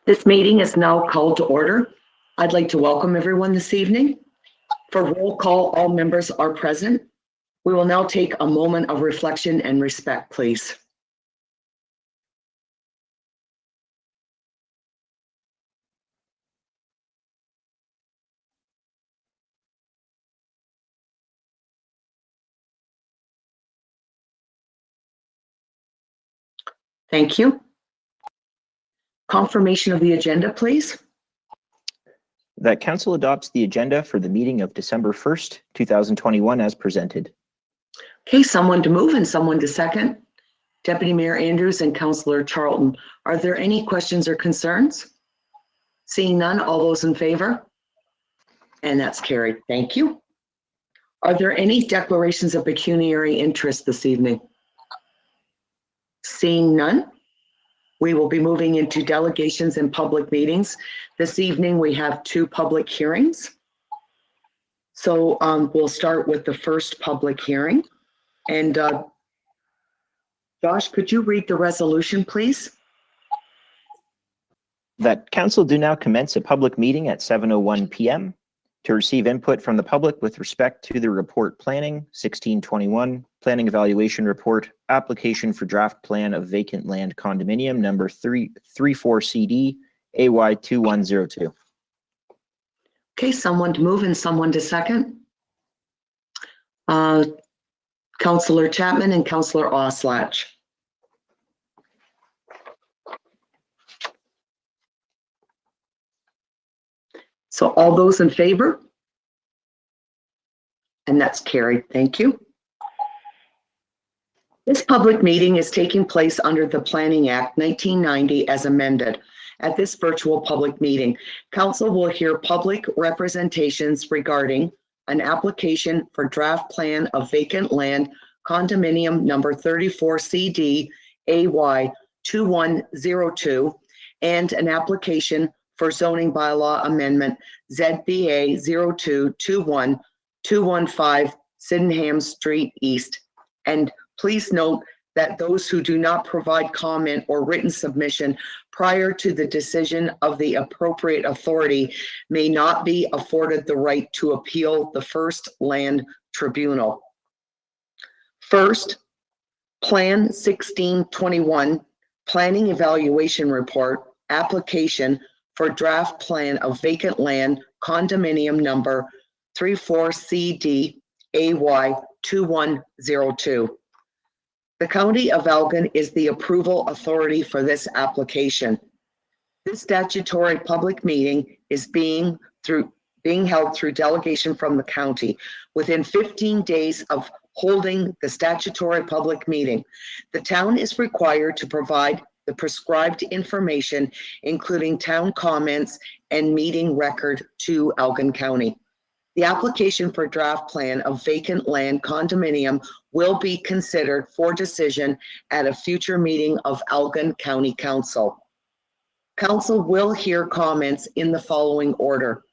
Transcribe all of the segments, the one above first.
This meeting is now called to order. I'd like to welcome everyone this evening. For roll call, all members are present. We will now take a moment of reflection and respect, please. Thank you. Confirmation of the agenda, please. That Council adopts the agenda for the meeting of December 1st, 2021 as presented. Okay, someone to move and someone to second. Deputy Mayor Andrews and Councillor Charlton. Are there any questions or concerns? Seeing none, all those in favor? And that's carried. Thank you. Are there any declarations of pecuniary interest this evening? Seeing none, we will be moving into delegations and public meetings. This evening, we have 2 public hearings. So we'll start with the first public hearing. And Josh, could you read the resolution, please? That Council do now commence a public meeting at 7:01 p.m. to receive input from the public with respect to the report Planning 1621, Planning Evaluation Report, application for draft plan of vacant land condominium number 34 CD AY 2102. Okay, someone to move and someone to second. Councillor Chapman and Councillor Oslach. So all those in favor? And that's carried. Thank you. This public meeting is taking place under the Planning Act 1990 as amended. At this virtual public meeting, Council will hear public representations regarding an application for draft plan of vacant land condominium number 34 CD AY 2102 and an application for zoning bylaw amendment ZBA 0221-215 Sydenham Street East. And please note that those who do not provide comment or written submission prior to the decision of the appropriate authority may not be afforded the right to appeal the first land tribunal. First, Plan 1621, Planning Evaluation Report, application for draft plan of vacant land condominium number 34 CD AY 2102. The County of Elgin is the approval authority for this application. This statutory public meeting is being held through delegation from the county. Within 15 days of holding the statutory public meeting, the town is required to provide the prescribed information, including town comments and meeting record, to Elgin County. The application for draft plan of vacant land condominium will be considered for decision at a future meeting of Elgin County Council. Council will hear comments in the following order.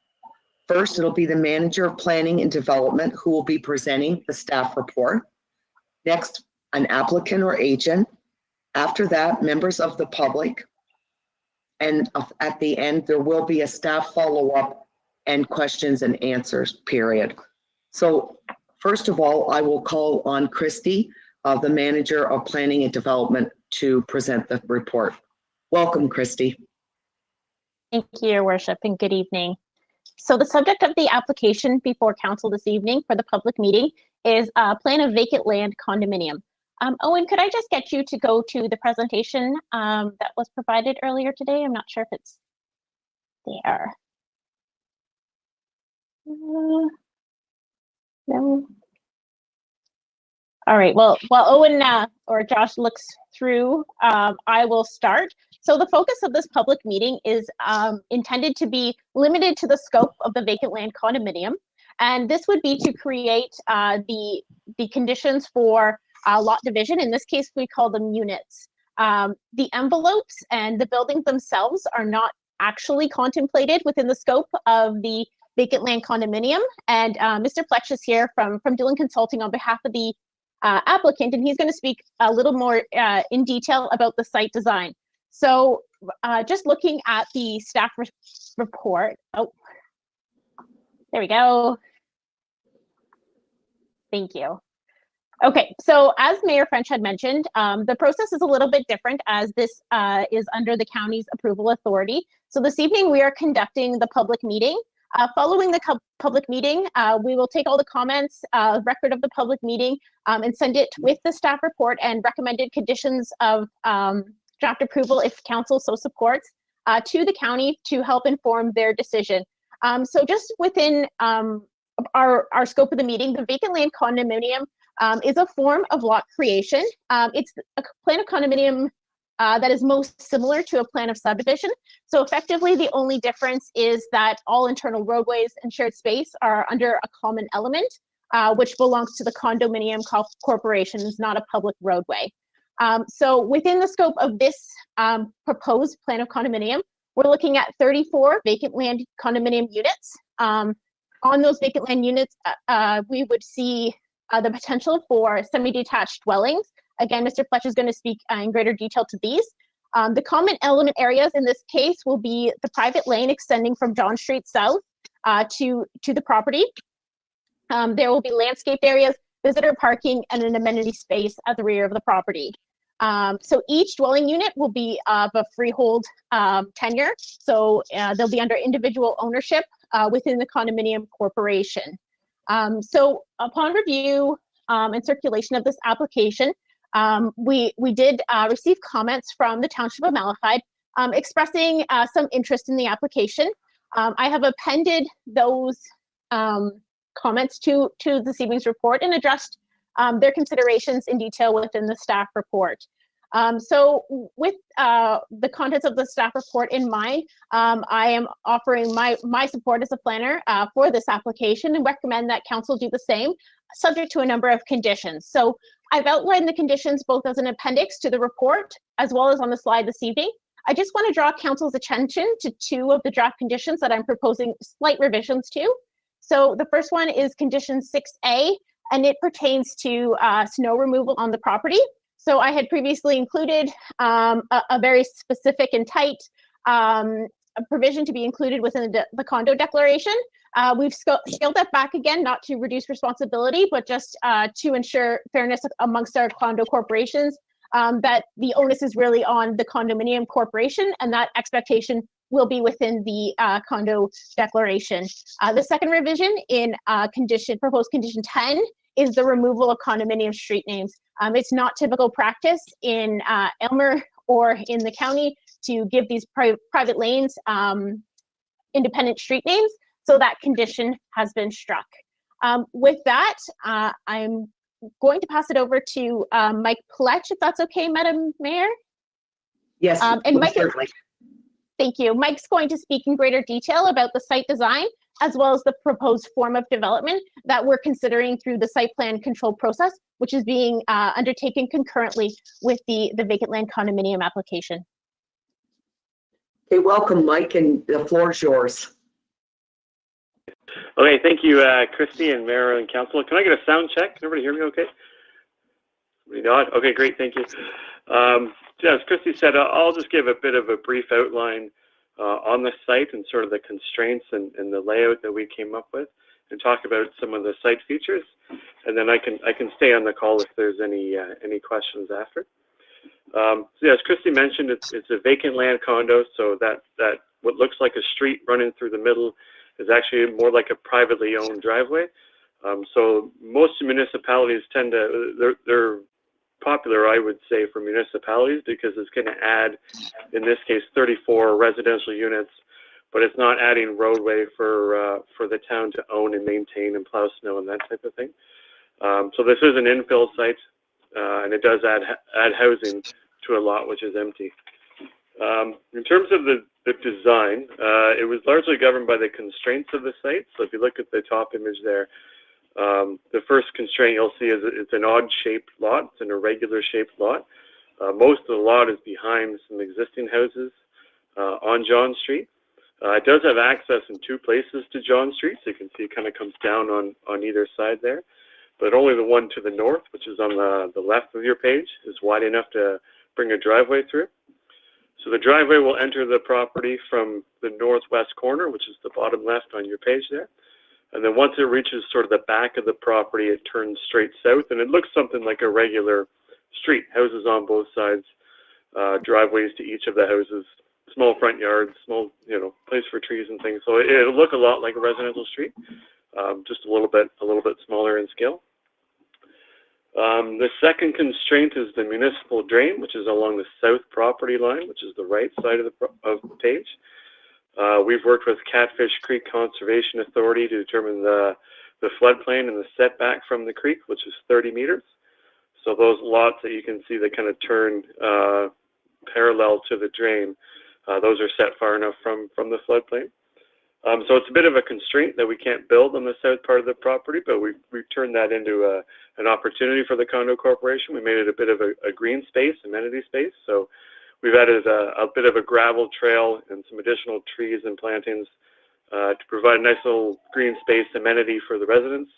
First, it'll be the Manager of Planning and Development who will be presenting the staff report. Next, an applicant or agent. After that, members of the public. And at the end, there will be a staff follow-up and questions and answers period. So first of all, I will call on Christy, the Manager of Planning and Development, to present the report. Welcome, Christy. Thank you, Your Worship, and good evening. So the subject of the application before council this evening for the public meeting is a plan of vacant land condominium. Owen, could I just get you to go to the presentation that was provided earlier today? I'm not sure if it's there. No. All right, well, while Owen or Josh looks through, I will start. So the focus of this public meeting is intended to be limited to the scope of the vacant land condominium. And this would be to create the conditions for lot division. In this case, we call them units. The envelopes and the buildings themselves are not actually contemplated within the scope of the vacant land condominium. And Mr. Fletch is here from Dillon Consulting on behalf of the applicant, and he's going to speak a little more in detail about the site design. So just looking at the staff report. Oh, there we go. Thank you. Okay, so as Mayor French had mentioned, the process is a little bit different as this is under the county's approval authority. So this evening we are conducting the public meeting. Following the public meeting, we will take all the comments, record of the public meeting, and send it with the staff report and recommended conditions of draft approval, if council so supports, to the county to help inform their decision. So just within our scope of the meeting, the vacant land condominium is a form of lot creation. It's a plan of condominium that is most similar to a plan of subdivision. So effectively, the only difference is that all internal roadways and shared space are under a common element, which belongs to the condominium corporation, not a public roadway. So within the scope of this proposed plan of condominium, we're looking at 34 vacant land condominium units. On those vacant land units, we would see the potential for semi-detached dwellings. Again, Mr. Fletch is going to speak in greater detail to these. The common element areas in this case will be the private lane extending from John Street South to the property. There will be landscaped areas, visitor parking, and an amenity space at the rear of the property. So each dwelling unit will be of a freehold tenure. So they'll be under individual ownership within the condominium corporation. So upon review and circulation of this application, we did receive comments from the Township of Malahide expressing some interest in the application. I have appended those comments to this evening's report and addressed their considerations in detail within the staff report. So with the contents of the staff report in mind, I am offering my support as a planner for this application and recommend that council do the same, subject to a number of conditions. So I've outlined the conditions both as an appendix to the report as well as on the slide this evening. I just want to draw council's attention to two of the draft conditions that I'm proposing slight revisions to. So the first one is condition 6A, and it pertains to snow removal on the property. So I had previously included a very specific and tight provision to be included within the condo declaration. We've scaled that back again, not to reduce responsibility, but just to ensure fairness amongst our condo corporations, that the onus is really on the condominium corporation, and that expectation will be within the condo declaration. The second revision in proposed condition 10 is the removal of condominium street names. It's not typical practice in Aylmer or in the county to give these private lanes independent street names, so that condition has been struck. With that, I'm going to pass it over to Mike Pletch, if that's okay, Madam Mayor. Yes, and Mike, certainly. thank you. Mike's going to speak in greater detail about the site design as well as the proposed form of development that we're considering through the site plan control process, which is being undertaken concurrently with the vacant land condominium application. Okay, welcome, Mike, and the floor is yours. Okay, thank you, Christy and Mayor and Council. Can I get a sound check? Can everybody hear me okay? Everybody nod? Okay, great, thank you. As Christy said, I'll just give a bit of a brief outline on the site and sort of the constraints and the layout that we came up with, and talk about some of the site features, and then I can stay on the call if there's any questions after. So yeah, as Christy mentioned, it's a vacant land condo, so that what looks like a street running through the middle is actually more like a privately owned driveway. So most municipalities tend to, they're popular, I would say, for municipalities because it's going to add, in this case, 34 residential units, but it's not adding roadway for the town to own and maintain and plow snow and that type of thing. So this is an infill site, and it does add housing to a lot which is empty. In terms of the design, it was largely governed by the constraints of the site. So if you look at the top image there, the first constraint you'll see is it's an odd-shaped lot. It's an irregular-shaped lot. Most of the lot is behind some existing houses on John Street. It does have access in two places to John Street, so you can see it kind of comes down on either side there. But only the one to the north, which is on the left of your page, is wide enough to bring a driveway through. So the driveway will enter the property from the northwest corner, which is the bottom left on your page there. And then once it reaches sort of the back of the property, it turns straight south, and it looks something like a regular street. Houses on both sides, driveways to each of the houses, small front yards, small, place for trees and things. So it'll look a lot like a residential street, just a little bit smaller in scale. The second constraint is the municipal drain, which is along the south property line, which is the right side of the page. We've worked with Catfish Creek Conservation Authority to determine the floodplain and the setback from the creek, which is 30 meters. So those lots that you can see that kind of turn parallel to the drain, those are set far enough from the floodplain. So it's a bit of a constraint that we can't build on the south part of the property, but we've turned that into an opportunity for the condo corporation. We made it a bit of a green space, amenity space. So we've added a bit of a gravel trail and some additional trees and plantings to provide a nice little green space amenity for the residents.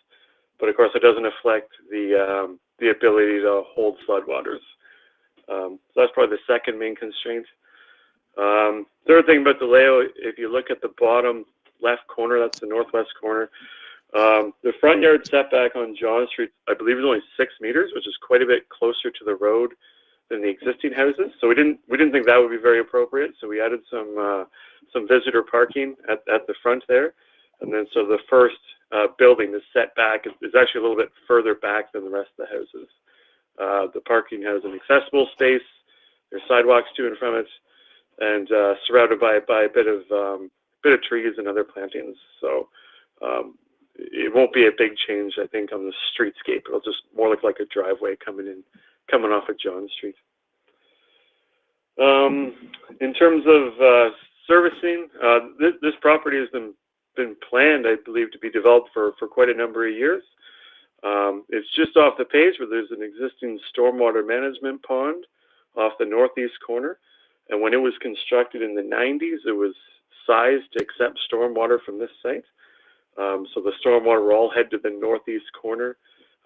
But of course, it doesn't affect the ability to hold floodwaters. So that's probably the second main constraint. Third thing about the layout, if you look at the bottom left corner, that's the northwest corner. The front yard setback on John Street, I believe, is only 6 meters, which is quite a bit closer to the road than the existing houses. So we didn't think that would be very appropriate. So we added some visitor parking at the front there, and then so the first building, the setback is actually a little bit further back than the rest of the houses. The parking has an accessible space. There's sidewalks to and from it, and surrounded by a bit of trees and other plantings. So it won't be a big change, I think, on the streetscape. It'll just more look like a driveway coming off of John Street. In terms of servicing, this property has been planned, I believe, to be developed for quite a number of years. It's just off the page where there's an existing stormwater management pond off the northeast corner. And when it was constructed in the 90s, it was sized to accept stormwater from this site. So the stormwater will all head to the northeast corner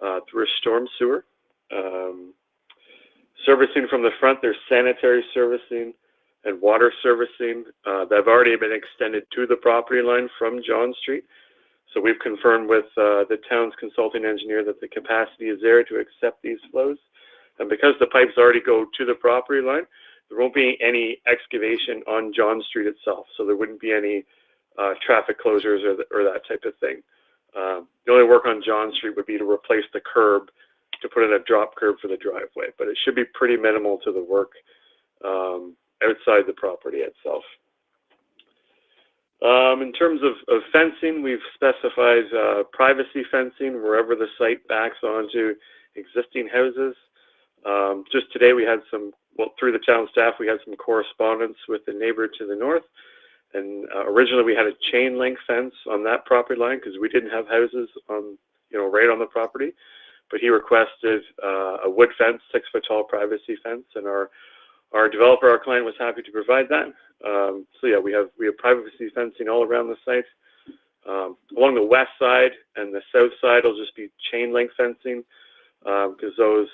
through a storm sewer. Servicing from the front, there's sanitary servicing and water servicing that have already been extended to the property line from John Street. So we've confirmed with the town's consulting engineer that the capacity is there to accept these flows. And because the pipes already go to the property line, there won't be any excavation on John Street itself. So there wouldn't be any traffic closures or that type of thing. The only work on John Street would be to replace the curb, to put in a drop curb for the driveway, but it should be pretty minimal to the work outside the property itself. In terms of fencing, we've specified privacy fencing wherever the site backs onto existing houses. Just today we had some, well, through the town staff, we had some correspondence with the neighbor to the north. And originally we had a chain link fence on that property line because we didn't have houses on, right on the property. But he requested a wood fence, 6-foot tall privacy fence, and our developer, our client, was happy to provide that. So yeah, we have privacy fencing all around the site. Along the west side and the south side will just be chain link fencing because those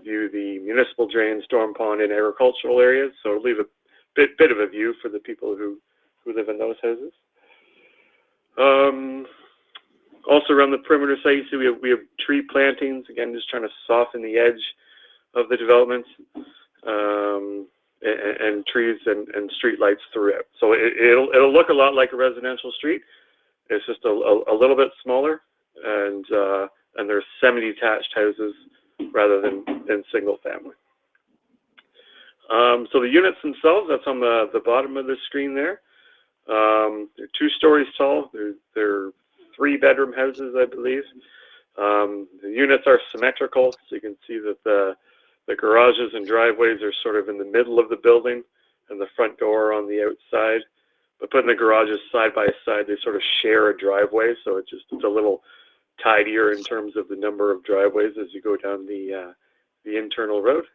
view the municipal drain, storm pond, and agricultural areas. So it'll leave a bit of a view for the people who live in those houses. Also around the perimeter site, you see we have tree plantings, again, just trying to soften the edge of the development, and trees and street lights throughout. So it'll look a lot like a residential street. It's just a little bit smaller, and there's semi-detached houses rather than single family. So the units themselves, that's on the bottom of the screen there. They're 2 stories tall. They're 3-bedroom houses, I believe. The units are symmetrical, so you can see that the garages and driveways are sort of in the middle of the building, and the front door on the outside. But putting the garages side by side, they sort of share a driveway, so it's a little tidier in terms of the number of driveways as you go down the internal road.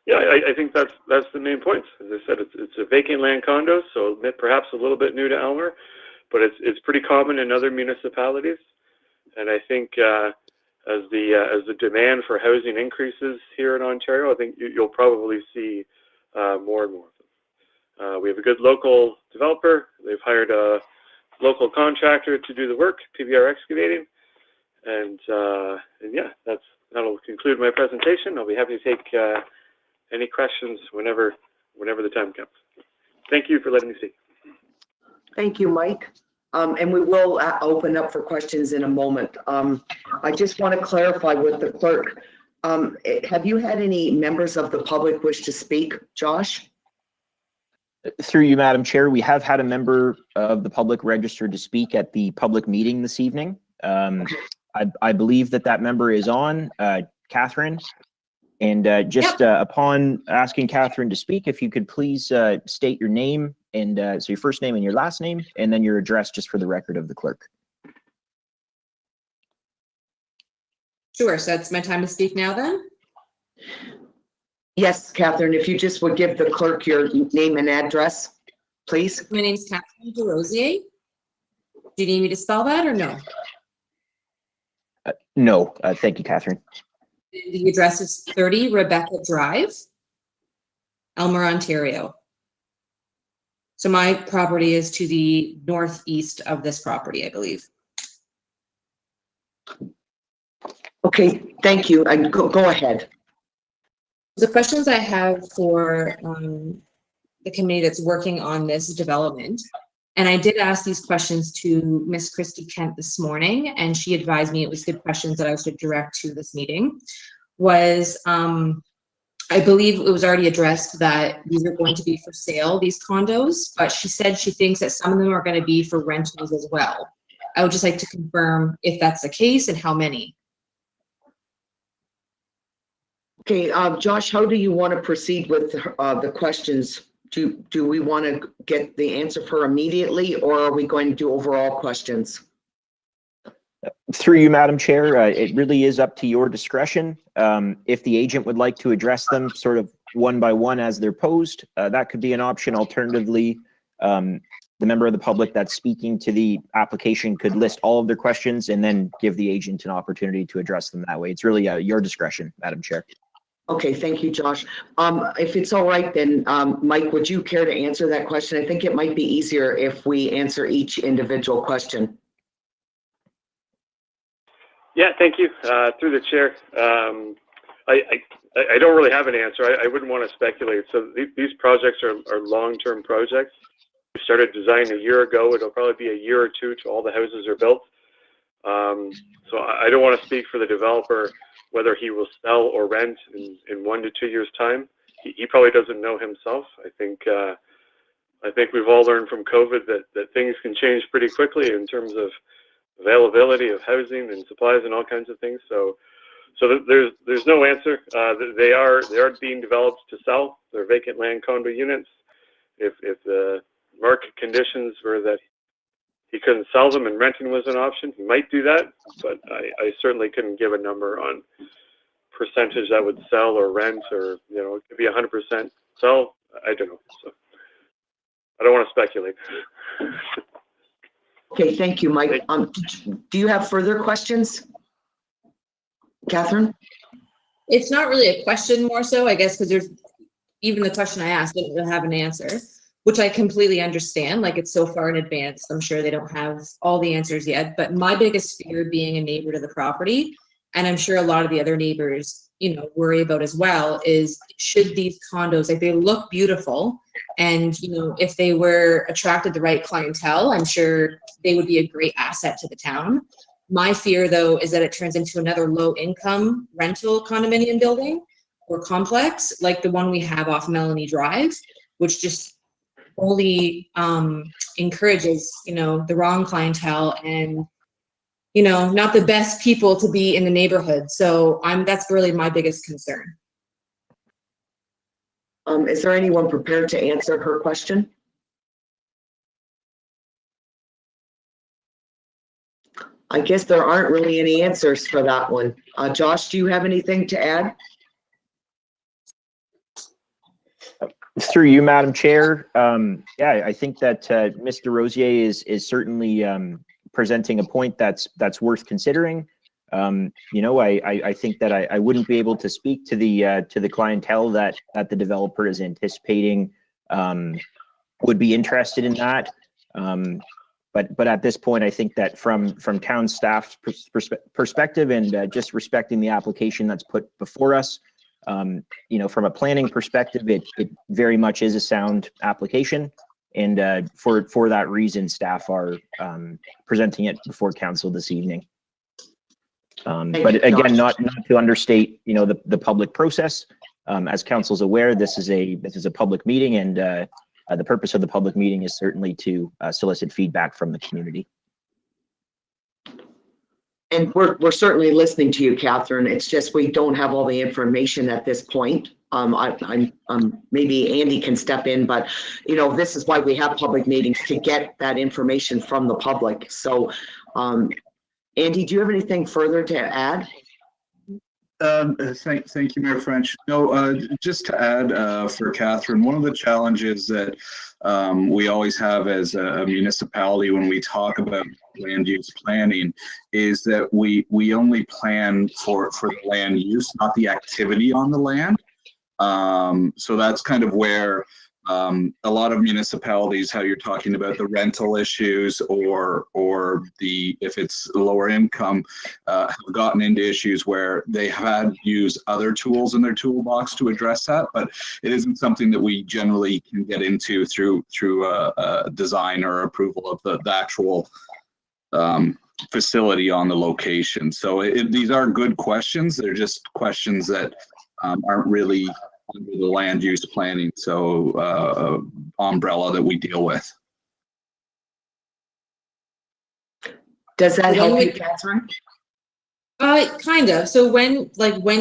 Yeah, I think that's the main point. As I said, it's a vacant land condo, so perhaps a little bit new to Elmer, but it's pretty common in other municipalities. And I think as the demand for housing increases here in Ontario, I think you'll probably see more and more of them. We have a good local developer. They've hired a local contractor to do the work, PBR Excavating, and yeah, that'll conclude my presentation. I'll be happy to take any questions whenever the time comes. Thank you for letting me speak. Thank you, Mike. And we will open up for questions in a moment. I just want to clarify with the clerk. Have you had any members of the public wish to speak, Josh? Through you, Madam Chair, we have had a member of the public registered to speak at the public meeting this evening. I believe that member is on, Catherine. And upon asking Catherine to speak, if you could please state your name and so your first name and your last name, and then your address just for the record of the clerk. Sure, so it's my time to speak now then? Yes, Catherine, if you just would give the clerk your name and address, please. My name's Catherine DeRosier. Do you need me to spell that or no? No, thank you, Catherine. The address is 30 Rebecca Drive, Elmer, Ontario. So my property is to the northeast of this property, I believe. Okay, thank you. Go ahead. The questions I have for the committee that's working on this development, and I did ask these questions to Miss Christy Kent this morning, and she advised me it was good questions that I should direct to this meeting, was I believe it was already addressed that these are going to be for sale, these condos, but she said she thinks that some of them are going to be for rentals as well. I would just like to confirm if that's the case and how many. Okay, Josh, how do you want to proceed with the questions? Do we want to get the answer for her immediately, or are we going to do overall questions? Through you, Madam Chair, it really is up to your discretion. If the agent would like to address them sort of one by one as they're posed, that could be an option. Alternatively, the member of the public that's speaking to the application could list all of their questions and then give the agent an opportunity to address them that way. It's really your discretion, Madam Chair. Okay, thank you, Josh. If it's all right, then Mike, would you care to answer that question? I think it might be easier if we answer each individual question. Yeah, thank you. Through the chair, I don't really have an answer. I wouldn't want to speculate. So these projects are long-term projects. started design a year ago. It'll probably be a year or two till all the houses are built. So I don't want to speak for the developer whether he will sell or rent in 1 to 2 years' time. He probably doesn't know himself. I think we've all learned from COVID that things can change pretty quickly in terms of availability of housing and supplies and all kinds of things. So there's no answer. They are being developed to sell. They're vacant land condo units. If the market conditions were that he couldn't sell them and renting was an option, he might do that, but I certainly couldn't give a number on percentage that would sell or rent, or, you know, it could be 100% sell. I don't know. So I don't want to speculate. Okay, thank you, Mike. Do you have further questions, Catherine? It's not really a question, more so, I guess, because there's even the question I asked didn't have an answer, which I completely understand. Like, it's so far in advance. I'm sure they don't have all the answers yet. But my biggest fear, being a neighbor to the property, and I'm sure a lot of the other neighbors, you know, worry about as well, is should these condos, like, they look beautiful, and, you know, if they were attracted the right clientele, I'm sure they would be a great asset to the town. My fear, though, is that it turns into another low-income rental condominium building or complex, like the one we have off Melanie Drive, which just only encourages, you know, the wrong clientele and, you know, not the best people to be in the neighborhood. So that's really my biggest concern. Is there anyone prepared to answer her question? I guess there aren't really any answers for that one. Josh, do you have anything to add? Through you, Madam Chair. Yeah, I think that Mr. Rosier is certainly presenting a point that's worth considering. You know, I think that I wouldn't be able to speak to the clientele that the developer is anticipating would be interested in that. But at this point, I think that from town staff's perspective and just respecting the application that's put before us, you know, from a planning perspective, it very much is a sound application. And for that reason, staff are presenting it before council this evening. But again, not to understate, you know, the public process. As council's aware, this is a public meeting, and the purpose of the public meeting is certainly to solicit feedback from the community. And we're certainly listening to you, Catherine. It's just we don't have all the information at this point. Maybe Andy can step in, but, you know, this is why we have public meetings, to get that information from the public. So, Andy, do you have anything further to add? Thank you, Mayor French. No, just to add for Catherine, one of the challenges that we always have as a municipality when we talk about land use planning is that we only plan for the land use, not the activity on the land. So that's kind of where a lot of municipalities, how you're talking about the rental issues or if it's lower income, have gotten into issues where they had used other tools in their toolbox to address that, but it isn't something that we generally can get into through design or approval of the actual facility on the location. So these are good questions. They're just questions that aren't really under the land use planning, so umbrella that we deal with. Does that help you, Catherine? Kind of. So when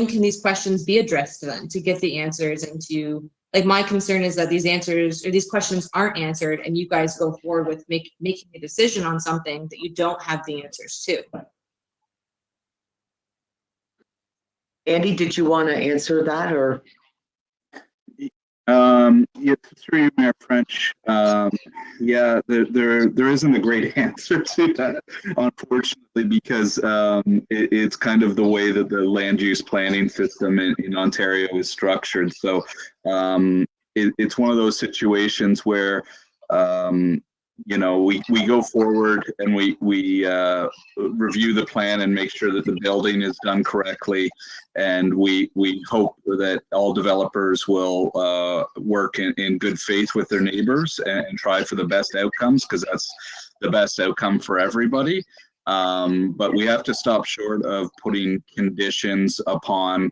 can these questions be addressed to them to get the answers? And to, like, my concern is that these answers or these questions aren't answered, and you guys go forward with making a decision on something that you don't have the answers to. Andy, did you want to answer that, or? Yeah, through you, Mayor French. Yeah, there isn't a great answer to that, unfortunately, because it's kind of the way that the land use planning system in Ontario is structured. So it's one of those situations where you know, we go forward and we review the plan and make sure that the building is done correctly. And we hope that all developers will work in good faith with their neighbors and try for the best outcomes, because that's the best outcome for everybody. But we have to stop short of putting conditions upon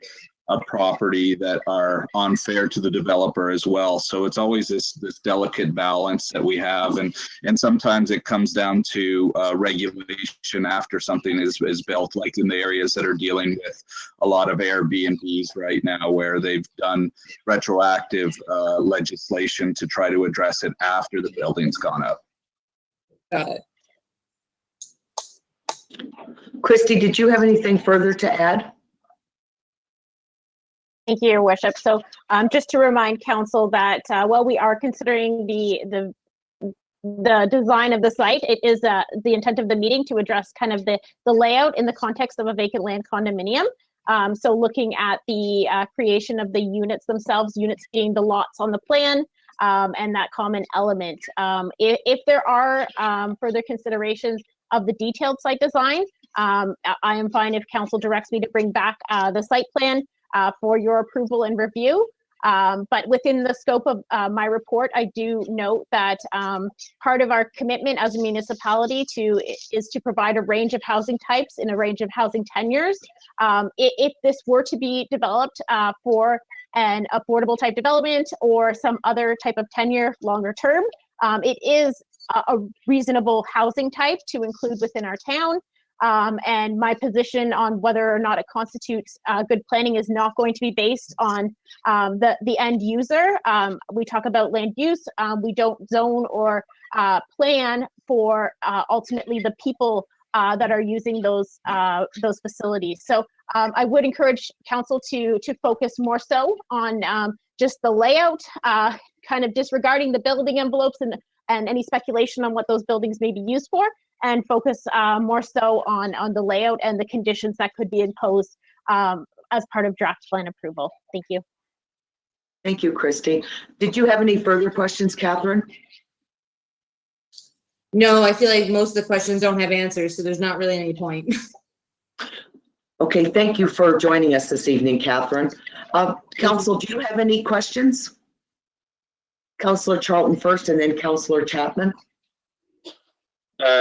a property that are unfair to the developer as well. So it's always this delicate balance that we have, and sometimes it comes down to regulation after something is built, like in the areas that are dealing with a lot of Airbnbs right now, where they've done retroactive legislation to try to address it after the building's gone up. Got it. Christy, did you have anything further to add? Thank you, Your Worship. So just to remind council that while we are considering the design of the site, it is the intent of the meeting to address kind of the layout in the context of a vacant land condominium. So looking at the creation of the units themselves, units being the lots on the plan, and that common element. If there are further considerations of the detailed site design, I am fine if council directs me to bring back the site plan for your approval and review. But within the scope of my report, I do note that part of our commitment as a municipality is to provide a range of housing types in a range of housing tenures. If this were to be developed for an affordable type development or some other type of tenure longer term, it is a reasonable housing type to include within our town. And my position on whether or not it constitutes good planning is not going to be based on the end user. We talk about land use. We don't zone or plan for ultimately the people that are using those facilities. So I would encourage council to focus more so on just the layout, kind of disregarding the building envelopes and any speculation on what those buildings may be used for, and focus more so on the layout and the conditions that could be imposed as part of draft plan approval. Thank you. Thank you, Christy. Did you have any further questions, Catherine? No, I feel like most of the questions don't have answers, so there's not really any point. Okay, thank you for joining us this evening, Catherine. Council, do you have any questions? Councillor Charlton first, and then Councillor Chapman.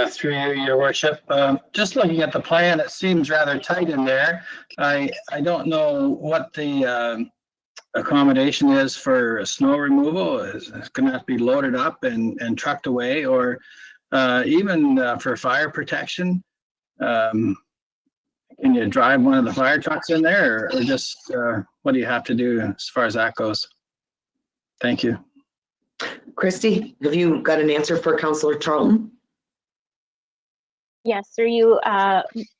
Through you, Your Worship. Just looking at the plan, it seems rather tight in there. I don't know what the accommodation is for snow removal. It's going to have to be loaded up and trucked away, or even for fire protection. Can you drive one of the fire trucks in there, or just what do you have to do as far as that goes? Thank you. Christy, have you got an answer for Councillor Charlton? Yes, through you,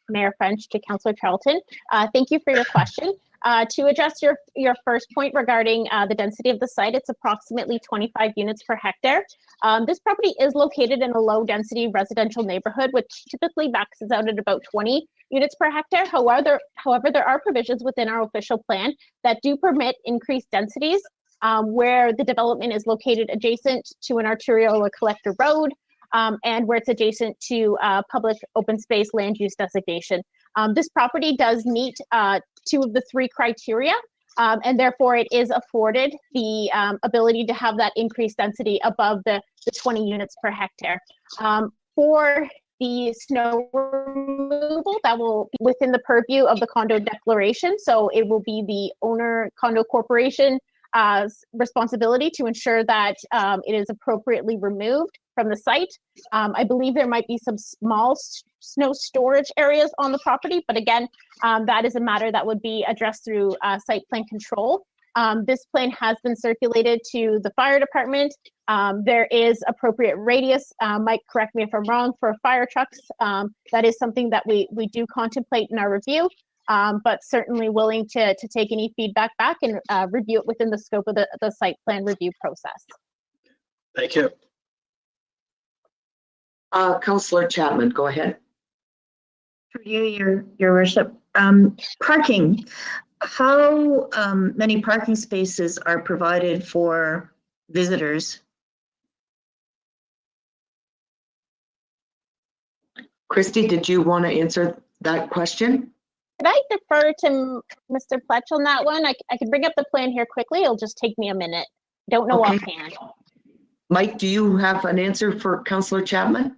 Mayor French, to Councillor Charlton. Thank you for your question. To address your first point regarding the density of the site, it's approximately 25 units per hectare. This property is located in a low density residential neighborhood, which typically maxes out at about 20 units per hectare. However, there are provisions within our official plan that do permit increased densities where the development is located adjacent to an arterial or collector road, and where it's adjacent to public open space land use designation. This property does meet 2 of the 3 criteria, and therefore it is afforded the ability to have that increased density above the 20 units per hectare. For the snow removal, that will be within the purview of the condo declaration, so it will be the owner condo corporation responsibility to ensure that it is appropriately removed from the site. I believe there might be some small snow storage areas on the property, but again, that is a matter that would be addressed through site plan control. This plan has been circulated to the fire department. There is appropriate radius. Mike, correct me if I'm wrong, for fire trucks. That is something that we do contemplate in our review. But certainly willing to take any feedback back and review it within the scope of the site plan review process. Thank you. Councillor Chapman, go ahead. For you, Your Worship. Parking. How many parking spaces are provided for visitors? Christy, did you want to answer that question? Could I defer to Mr. Pletch on that one? I can bring up the plan here quickly. It'll just take me a minute. Don't know Okay. offhand. Mike, do you have an answer for Councillor Chapman?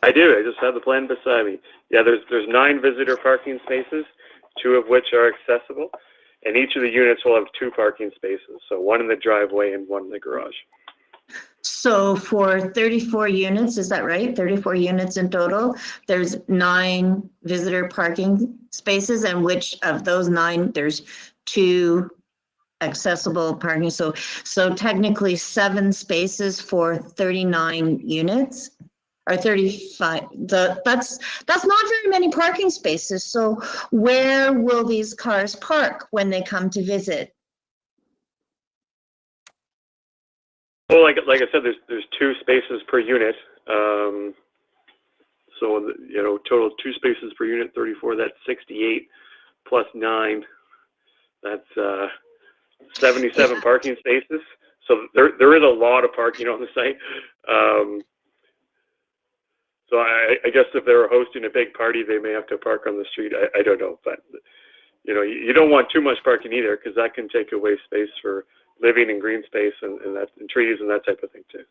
I do. I just have the plan beside me. Yeah, there's 9 visitor parking spaces, 2 of which are accessible, and each of the units will have 2 parking spaces. So 1 in the driveway and 1 in the garage. So for 34 units, is that right? 34 units in total, there's 9 visitor parking spaces, and which of those 9, there's 2 accessible parking. So technically 7 spaces for 39 units, or 35. That's not very many parking spaces. So where will these cars park when they come to visit? Well, like I said, there's 2 spaces per unit. So total 2 spaces per unit, 34. That's 68 plus 9. That's 77 parking spaces. So there is a lot of parking on the site. So I guess if they were hosting a big party, they may have to park on the street. I don't know, but you don't want too much parking either, because that can take away space for living in green space and trees and that type of thing too.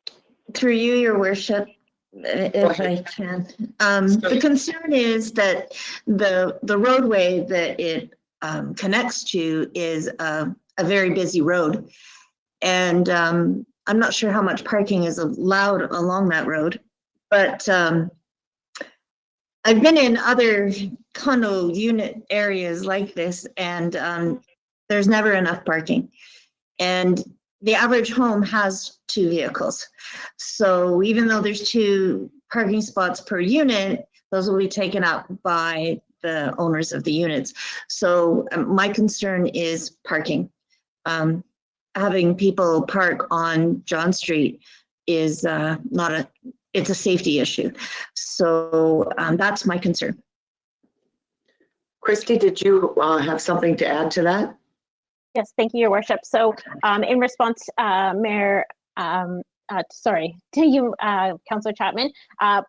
So. Through you, Your Worship, if I can. The concern is that the roadway that it connects to is a very busy road. And I'm not sure how much parking is allowed along that road, but I've been in other condo unit areas like this, and there's never enough parking. And the average home has 2 vehicles. So even though there's 2 parking spots per unit, those will be taken up by the owners of the units. So my concern is parking. Having people park on John Street is it's a safety issue. So that's my concern. Christy, did you have something to add to that? Yes, thank you, Your Worship. So in response, Mayor, sorry, to you, Councillor Chapman,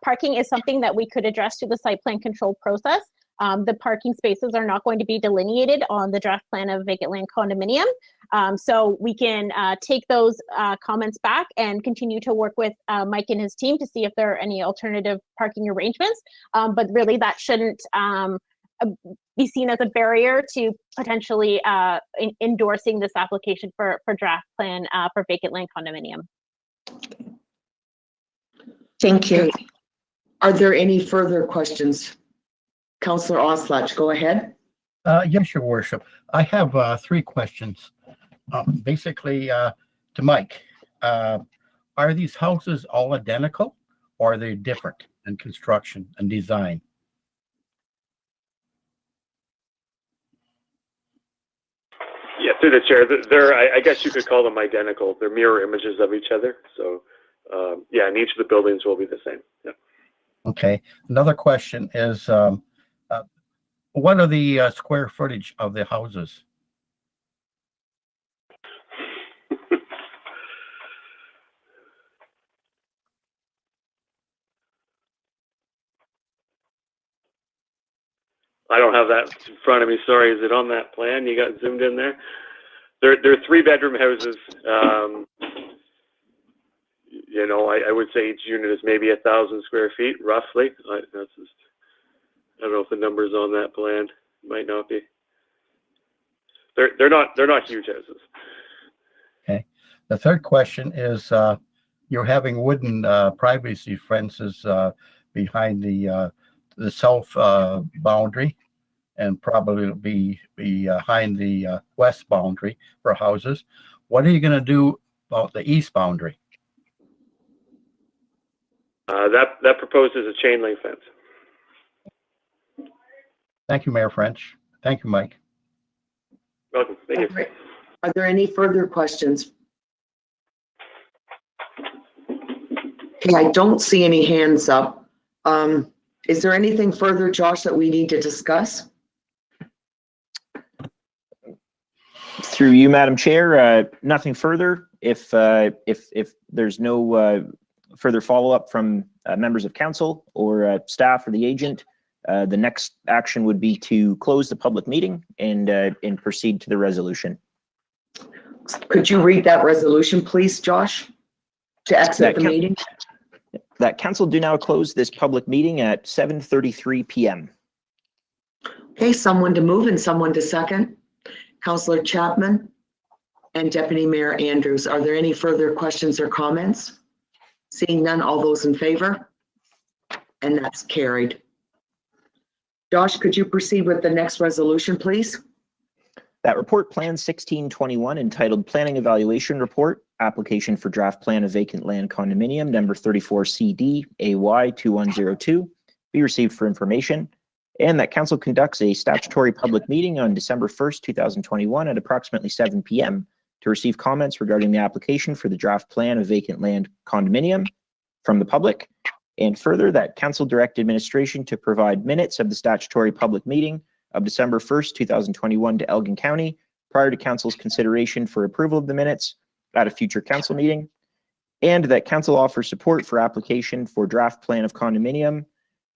parking is something that we could address through the site plan control process. The parking spaces are not going to be delineated on the draft plan of vacant land condominium. So we can take those comments back and continue to work with Mike and his team to see if there are any alternative parking arrangements. But really that shouldn't be seen as a barrier to potentially endorsing this application for draft plan for vacant land condominium. Thank you. Are there any further questions? Councillor Oslach, go ahead. Yes, Your Worship. I have 3 questions. Basically, to Mike, are these houses all identical, or are they different in construction and design? Yeah, through the chair, I guess you could call them identical. They're mirror images of each other. So yeah, and each of the buildings will be the same. Yeah. Okay. Another question is, what are the square footage of the houses? I don't have that in front of me. Sorry, is it on that plan? You got zoomed in there? They're 3-bedroom houses. I would say each unit is maybe 1,000 square feet, roughly. I don't know if the number's on that plan. Might not be. They're not huge houses. Okay. The third question is, you're having wooden privacy fences behind the south boundary, and probably be behind the west boundary for houses. What are you going to do about the east boundary? That proposes a chain link fence. Thank you, Mayor French. Thank you, Mike. Welcome. Thank you. Are there any further questions? Okay, I don't see any hands up. Is there anything further, Josh, that we need to discuss? Through you, Madam Chair, nothing further. If there's no further follow-up from members of council or staff or the agent, the next action would be to close the public meeting and proceed to the resolution. Could you read that resolution, please, Josh, to exit the meeting? That council do now close this public meeting at 7:33 p.m. Okay, someone to move and someone to second. Councillor Chapman and Deputy Mayor Andrews, are there any further questions or comments? Seeing none, all those in favor? And that's carried. Josh, could you proceed with the next resolution, please? That report plan 1621 entitled Planning Evaluation Report, Application for Draft Plan of Vacant Land Condominium number 34 CD AY 2102 be received for information, and that council conducts a statutory public meeting on December 1st, 2021 at approximately 7 p.m. to receive comments regarding the application for the draft plan of vacant land condominium from the public. And further, that council direct administration to provide minutes of the statutory public meeting of December 1st, 2021 to Elgin County prior to council's consideration for approval of the minutes at a future council meeting. And that council offers support for application for draft plan of condominium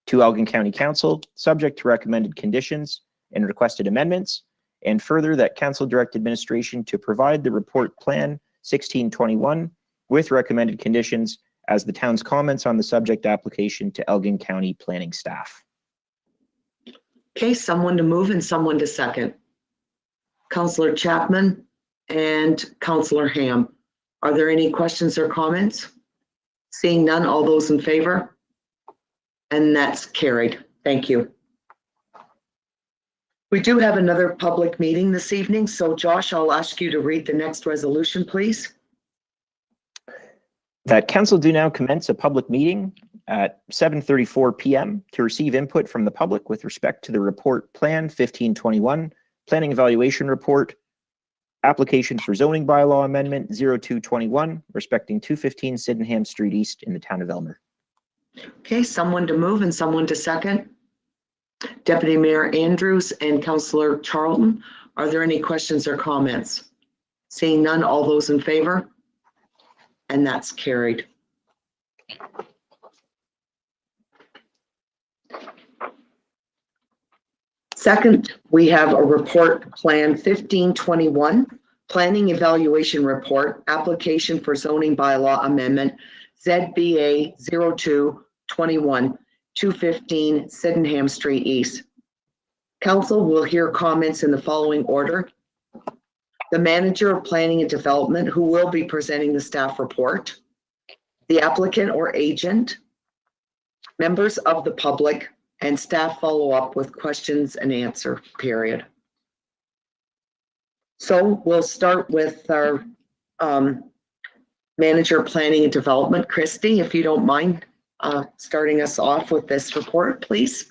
to Elgin County Council, subject to recommended conditions and requested amendments. And further, that council direct administration to provide the report plan 1621 with recommended conditions as the town's comments on the subject application to Elgin County planning staff. Okay, someone to move and someone to second. Councillor Chapman and Councillor Ham, are there any questions or comments? Seeing none, all those in favor? And that's carried. Thank you. We do have another public meeting this evening, so Josh, I'll ask you to read the next resolution, please. That council do now commence a public meeting at 7:34 p.m. to receive input from the public with respect to the report plan 1521, planning evaluation report, application for zoning bylaw amendment 0221, respecting 215 Sydenham Street East in the town of Elmer. Okay, someone to move and someone to second. Deputy Mayor Andrews and Councillor Charlton, are there any questions or comments? Seeing none, all those in favor? And that's carried. Second, we have a report plan 1521, planning evaluation report, application for zoning bylaw amendment ZBA 0221, 215 Sydenham Street East. Council will hear comments in the following order. The manager of planning and development, who will be presenting the staff report, the applicant or agent, members of the public, and staff follow up with questions and answer period. So we'll start with our manager of planning and development, Christy, if you don't mind starting us off with this report, please.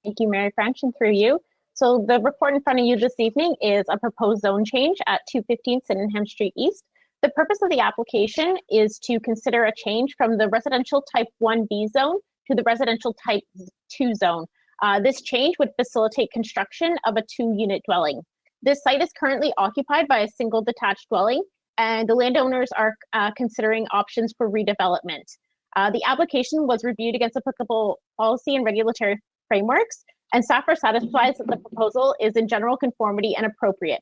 Thank you, Mary French, and through you. So the report in front of you this evening is a proposed zone change at 215 Sydenham Street East. The purpose of the application is to consider a change from the residential type 1B zone to the residential type 2 zone. This change would facilitate construction of a 2-unit dwelling. This site is currently occupied by a single detached dwelling, and the landowners are considering options for redevelopment. The application was reviewed against applicable policy and regulatory frameworks, and staff are satisfied that the proposal is in general conformity and appropriate.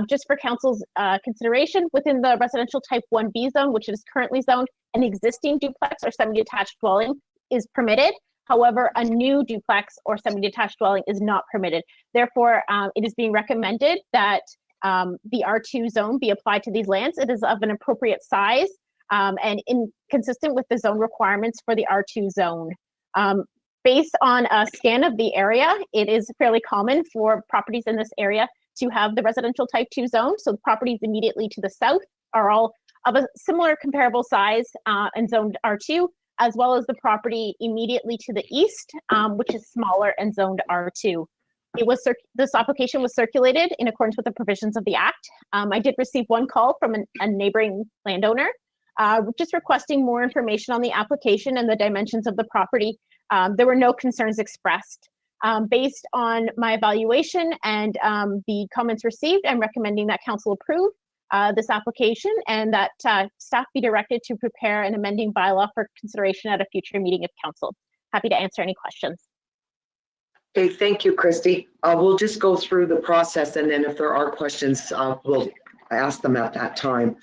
Just for council's consideration, within the residential type 1B zone, which is currently zoned, an existing duplex or semi-detached dwelling is permitted. However, a new duplex or semi-detached dwelling is not permitted. Therefore, it is being recommended that the R2 zone be applied to these lands. It is of an appropriate size and consistent with the zone requirements for the R2 zone. Based on a scan of the area, it is fairly common for properties in this area to have the residential type 2 zone. So the properties immediately to the south are all of a similar comparable size and zoned R2, as well as the property immediately to the east, which is smaller and zoned R2. This application was circulated in accordance with the provisions of the Act. I did receive one call from a neighboring landowner, just requesting more information on the application and the dimensions of the property. There were no concerns expressed. Based on my evaluation and the comments received, I'm recommending that council approve this application and that staff be directed to prepare an amending bylaw for consideration at a future meeting of council. Happy to answer any questions. Okay, thank you, Christy. We'll just go through the process, and then if there are questions, we'll ask them at that time.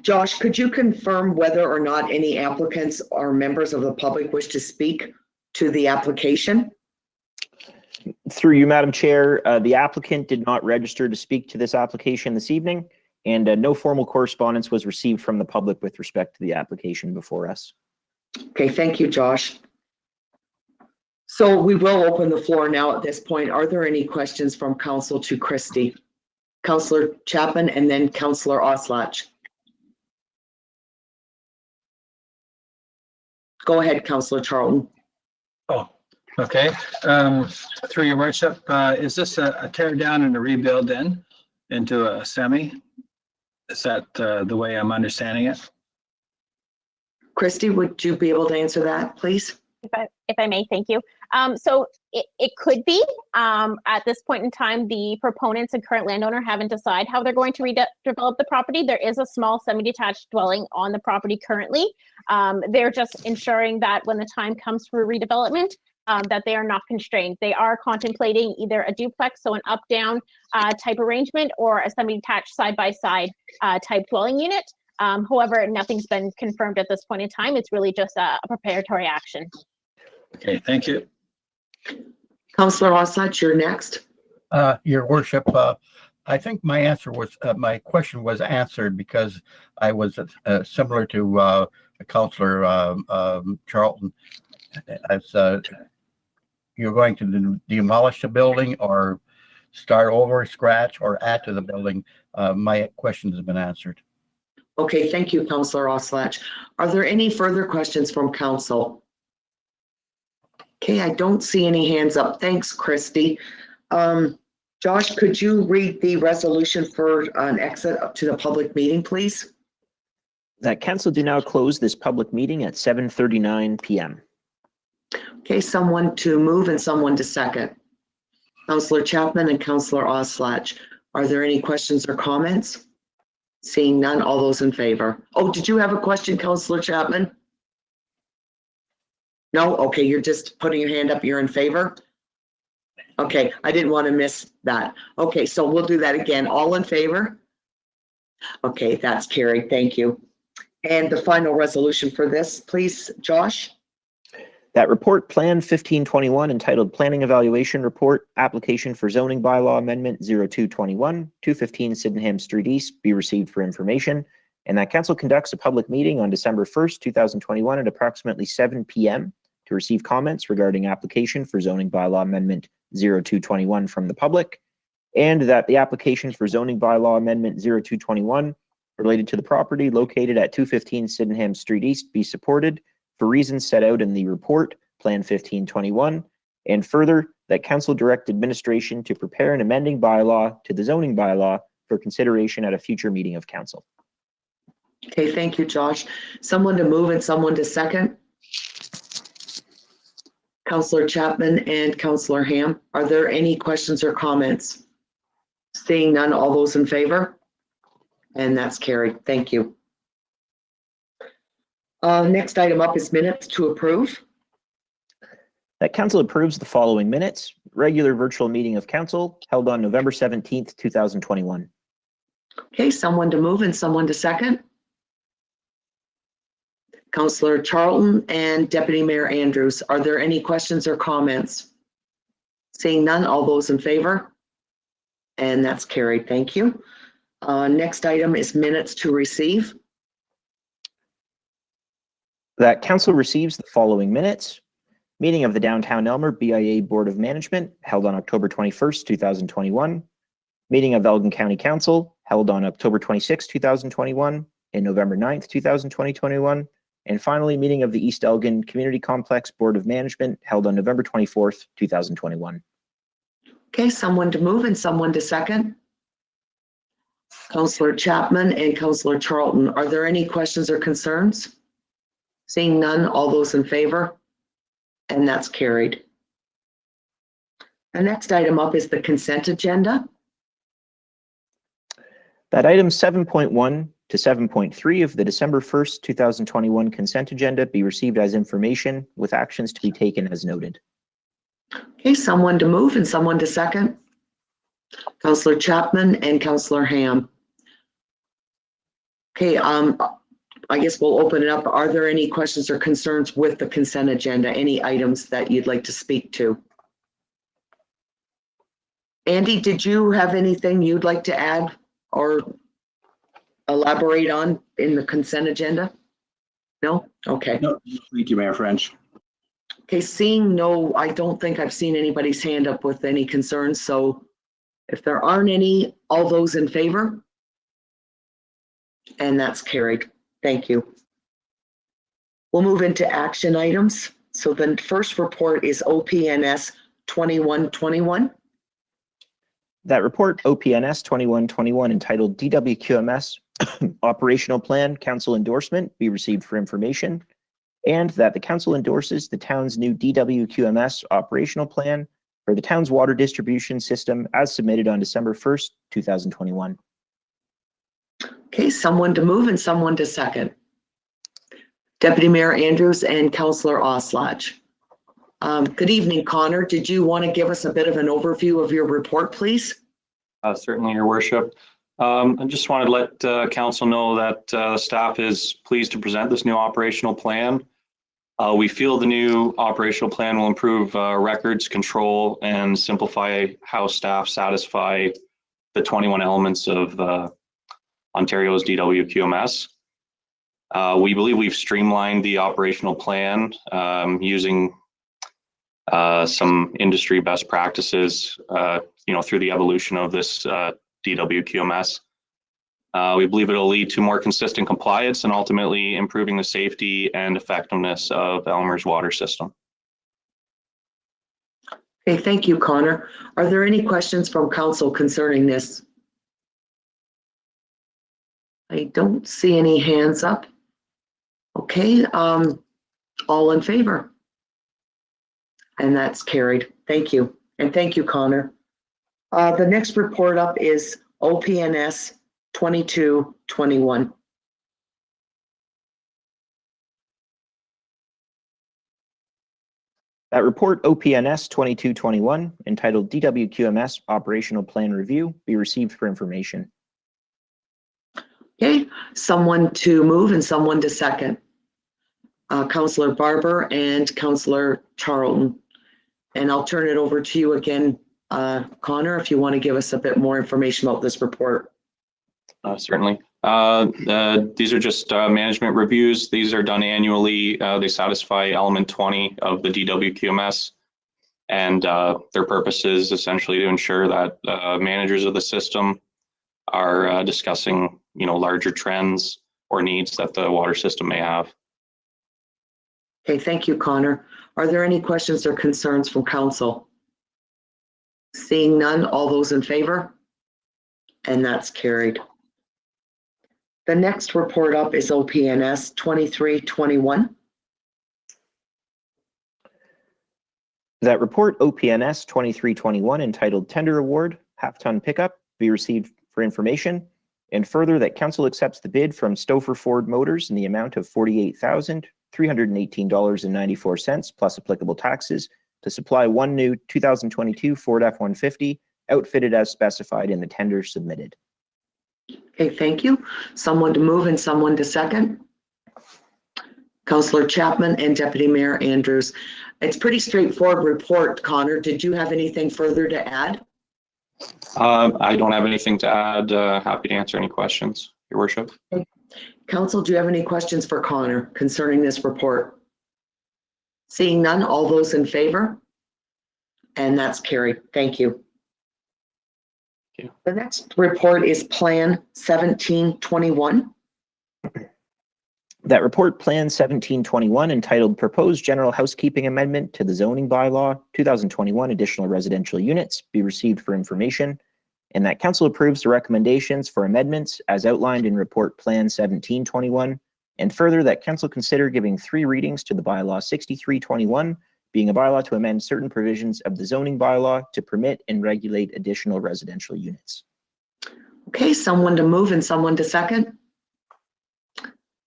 Josh, could you confirm whether or not any applicants or members of the public wish to speak to the application? Through you, Madam Chair, the applicant did not register to speak to this application this evening, and no formal correspondence was received from the public with respect to the application before us. Okay, thank you, Josh. So we will open the floor now at this point. Are there any questions from council to Christy? Councillor Chapman and then Councillor Oslach. Go ahead, Councillor Charlton. Oh, okay. Through your worship, is this a tear down and a rebuild then into a semi? Is that the way I'm understanding it? Christy, would you be able to answer that, please? If I may, thank you. So it could be. At this point in time, the proponents and current landowner haven't decided how they're going to redevelop the property. There is a small semi-detached dwelling on the property currently. They're just ensuring that when the time comes for redevelopment, that they are not constrained. They are contemplating either a duplex, so an up-down type arrangement, or a semi-detached side-by-side type dwelling unit. However, nothing's been confirmed at this point in time. It's really just a preparatory action. Okay, thank you. Councillor Oslach, you're next. Your worship, I think my answer was, my question was answered because I was similar to Councillor Charlton. As you're going to demolish the building or start over, scratch, or add to the building, my questions have been answered. Okay, thank you, Councillor Oslach. Are there any further questions from council? Okay, I don't see any hands up. Thanks, Christy. Josh, could you read the resolution for an exit up to the public meeting, please? That council do now close this public meeting at 7:39 p.m. Okay, someone to move and someone to second. Councillor Chapman and Councillor Oslach. Are there any questions or comments? Seeing none, all those in favor. Oh, did you have a question, Councillor Chapman? No? Okay, you're just putting your hand up. You're in favor? Okay, I didn't want to miss that. Okay, so we'll do that again. All in favor? Okay, that's carried. Thank you. And the final resolution for this, please, Josh? That report, Plan 1521, entitled Planning Evaluation Report, Application for Zoning Bylaw Amendment 0221, 215 Sydenham Street East, be received for information, and that council conducts a public meeting on December 1st, 2021 at approximately 7 p.m. to receive comments regarding application for Zoning Bylaw Amendment 0221 from the public, and that the application for Zoning Bylaw Amendment 0221 related to the property located at 215 Sydenham Street East be supported for reasons set out in the report, Plan 1521, and further, that council direct administration to prepare an amending bylaw to the zoning bylaw for consideration at a future meeting of council. Okay, thank you, Josh. Someone to move and someone to second. Councillor Chapman and Councillor Ham, are there any questions or comments? Seeing none, all those in favor? And that's carried. Thank you. Next item up is minutes to approve. That council approves the following minutes. Regular virtual meeting of council held on November 17th, 2021. Okay, someone to move and someone to second. Councillor Charlton and Deputy Mayor Andrews, are there any questions or comments? Seeing none, all those in favor? And that's carried. Thank you. Next item is minutes to receive. That council receives the following minutes. Meeting of the Downtown Elmer BIA Board of Management held on October 21st, 2021. Meeting of Elgin County Council held on October 26, 2021 and November 9th, 2021. And finally, meeting of the East Elgin Community Complex Board of Management held on November 24th, 2021. Okay, someone to move and someone to second. Councillor Chapman and Councillor Charlton, are there any questions or concerns? Seeing none, all those in favor? And that's carried. The next item up is the consent agenda. That items 7.1 to 7.3 of the December 1st, 2021 consent agenda be received as information with actions to be taken as noted. Okay, someone to move and someone to second. Councillor Chapman and Councillor Ham. Okay, I guess we'll open it up. Are there any questions or concerns with the consent agenda? Any items that you'd like to speak to? Andy, did you have anything you'd like to add or elaborate on in the consent agenda? No? Okay. No, thank you, Mayor French. Okay, seeing no, I don't think I've seen anybody's hand up with any concerns. So if there aren't any, all those in favor? And that's carried. Thank you. We'll move into action items. So the first report is OPNS 2121. That report, OPNS 2121, entitled DWQMS Operational Plan Council Endorsement, be received for information, and that the council endorses the town's new DWQMS operational plan for the town's water distribution system as submitted on December 1st, 2021. Okay, someone to move and someone to second. Deputy Mayor Andrews and Councillor Oslodge. Good evening, Connor. Did you want to give us a bit of an overview of your report, please? Certainly, Your Worship. I just wanted to let council know that staff is pleased to present this new operational plan. We feel the new operational plan will improve records control and simplify how staff satisfy the 21 elements of Ontario's DWQMS. We believe we've streamlined the operational plan using some industry best practices, through the evolution of this DWQMS. We believe it'll lead to more consistent compliance and ultimately improving the safety and effectiveness of Elmer's water system. Okay, thank you, Connor. Are there any questions from council concerning this? I don't see any hands up. Okay, all in favor? And that's carried. Thank you. And thank you, Connor. The next report up is OPNS 2221. That report, OPNS 2221, entitled DWQMS Operational Plan Review, be received for information. Okay, someone to move and someone to second. Councillor Barber and Councillor Charlton. And I'll turn it over to you again, Connor, if you want to give us a bit more information about this report. Certainly. These are just management reviews. These are done annually. They satisfy element 20 of the DWQMS, and their purpose is essentially to ensure that managers of the system are discussing, larger trends or needs that the water system may have. Okay, thank you, Connor. Are there any questions or concerns from council? Seeing none, all those in favor? And that's carried. The next report up is OPNS 2321. That report, OPNS 2321, entitled Tender Award, Half-Ton Pickup, be received for information, and further that council accepts the bid from Stouffer Ford Motors in the amount of $48,318.94 plus applicable taxes to supply one new 2022 Ford F-150 outfitted as specified in the tender submitted. Okay, thank you. Someone to move and someone to second. Councillor Chapman and Deputy Mayor Andrews. It's pretty straightforward report, Connor. Did you have anything further to add? I don't have anything to add. Happy to answer any questions, Your Worship. Okay. Council, do you have any questions for Connor concerning this report? Seeing none, all those in favor? And that's carried. Thank you. Thank you. The next report is Plan 1721. That report, Plan 1721, entitled Proposed General Housekeeping Amendment to the Zoning Bylaw 2021 Additional Residential Units, be received for information, and that council approves the recommendations for amendments as outlined in Report Plan 1721, and further that council consider giving 3 readings to the Bylaw 6321, being a bylaw to amend certain provisions of the zoning bylaw to permit and regulate additional residential units. Okay, someone to move and someone to second.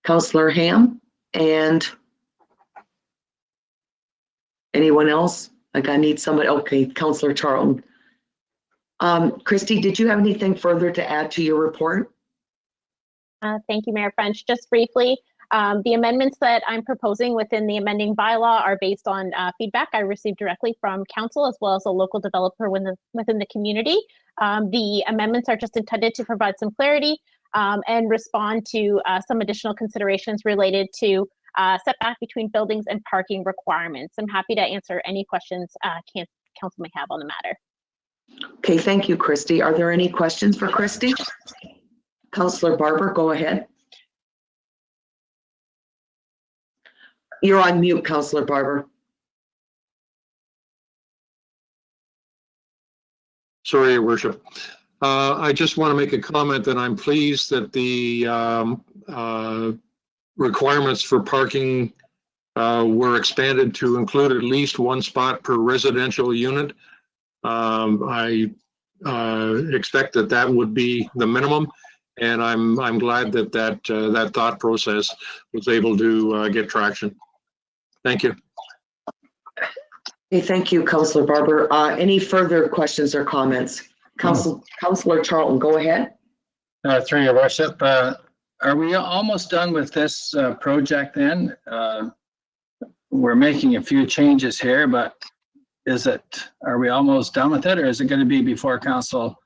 Councillor Ham and anyone else? Like I need somebody. Okay, Councillor Charlton. Christy, did you have anything further to add to your report? Thank you, Mayor French. Just briefly, the amendments that I'm proposing within the amending bylaw are based on feedback I received directly from council as well as a local developer within the community. The amendments are just intended to provide some clarity and respond to some additional considerations related to setback between buildings and parking requirements. I'm happy to answer any questions council may have on the matter. Okay, thank you, Christy. Are there any questions for Christy? Councillor Barber, go ahead. You're on mute, Councillor Barber. Sorry, Your Worship. I just want to make a comment that I'm pleased that the requirements for parking were expanded to include at least one spot per residential unit. I expect that that would be the minimum, and I'm glad that that thought process was able to get traction. Thank you. Okay, thank you, Councillor Barber. Any further questions or comments? Councillor Charlton, go ahead. Through Your Worship, are we almost done with this project then? We're making a few changes here, but are we almost done with it, or is it going to be before council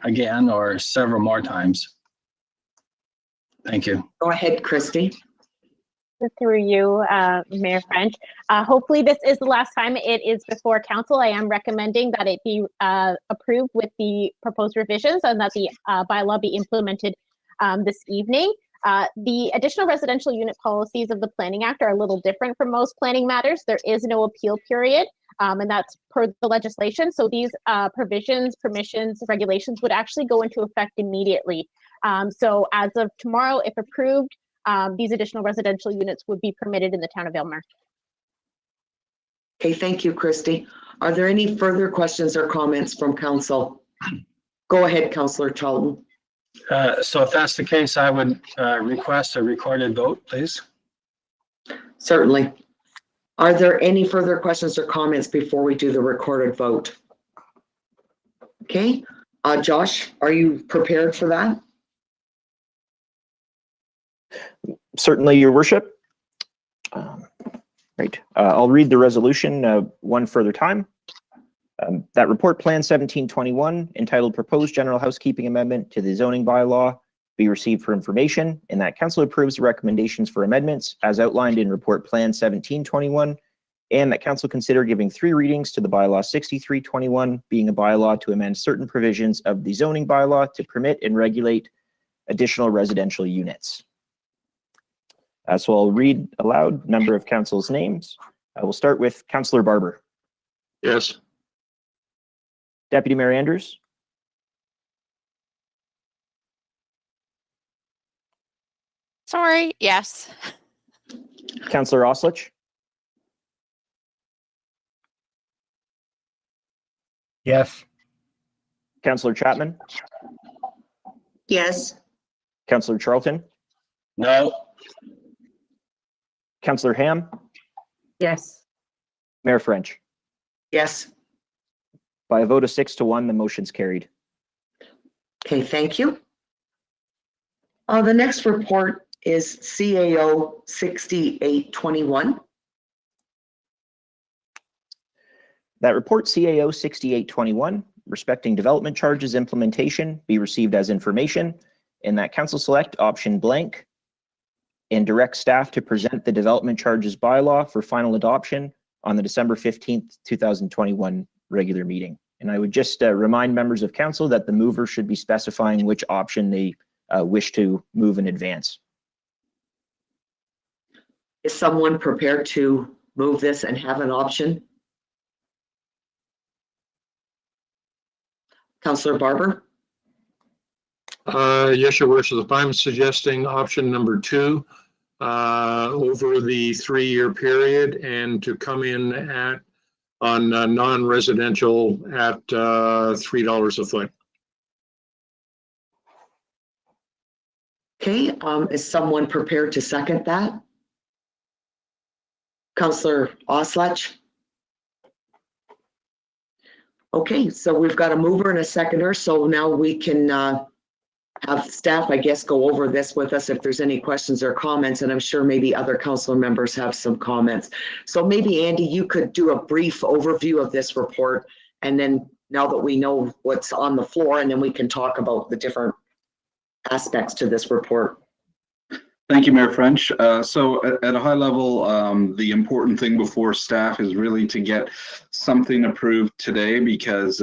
again or several more times? Thank you. Go ahead, Christy. Through you, Mayor French. Hopefully this is the last time it is before council. I am recommending that it be approved with the proposed revisions and that the bylaw be implemented this evening. The additional residential unit policies of the Planning Act are a little different from most planning matters. There is no appeal period, and that's per the legislation. So these provisions, permissions, regulations would actually go into effect immediately. So as of tomorrow, if approved, these additional residential units would be permitted in the town of Aylmer. Okay, thank you, Christy. Are there any further questions or comments from council? Go ahead, Councillor Charlton. So if that's the case, I would request a recorded vote, please. Certainly. Are there any further questions or comments before we do the recorded vote? Okay, Josh, are you prepared for that? Certainly, Your Worship. Right. I'll read the resolution one further time. That report plan 1721 entitled Proposed General Housekeeping Amendment to the Zoning Bylaw be received for information, and that council approves the recommendations for amendments as outlined in report plan 1721, and that council consider giving 3 readings to the bylaw 6321 being a bylaw to amend certain provisions of the zoning bylaw to permit and regulate additional residential units. So I'll read aloud number of council's names. I will start with Councillor Barber. Yes. Deputy Mayor Andrews. Sorry, yes. Councillor Oslich. Yes. Councillor Chapman. Yes. Councillor Charlton. No. Councillor Ham. Yes. Mayor French. Yes. By a vote of 6 to 1, the motion's carried. Okay, thank you. The next report is CAO 6821. That report CAO 6821 respecting development charges implementation be received as information, and that council select option blank and direct staff to present the development charges bylaw for final adoption on the December 15th, 2021 regular meeting. And I would just remind members of council that the mover should be specifying which option they wish to move in advance. Is someone prepared to move this and have an option? Councillor Barber? Yes, Your Worship. I'm suggesting option number 2, over the 3-year period, and to come in on non-residential at $3 a foot. Okay, is someone prepared to second that? Councillor Oslach? Okay, so we've got a mover and a seconder, so now we can have staff, I guess, go over this with us if there's any questions or comments, and I'm sure maybe other council members have some comments. So maybe, Andy, you could do a brief overview of this report, and then now that we know what's on the floor, and then we can talk about the different aspects to this report. Thank you, Mayor French. So at a high level, the important thing before staff is really to get something approved today, because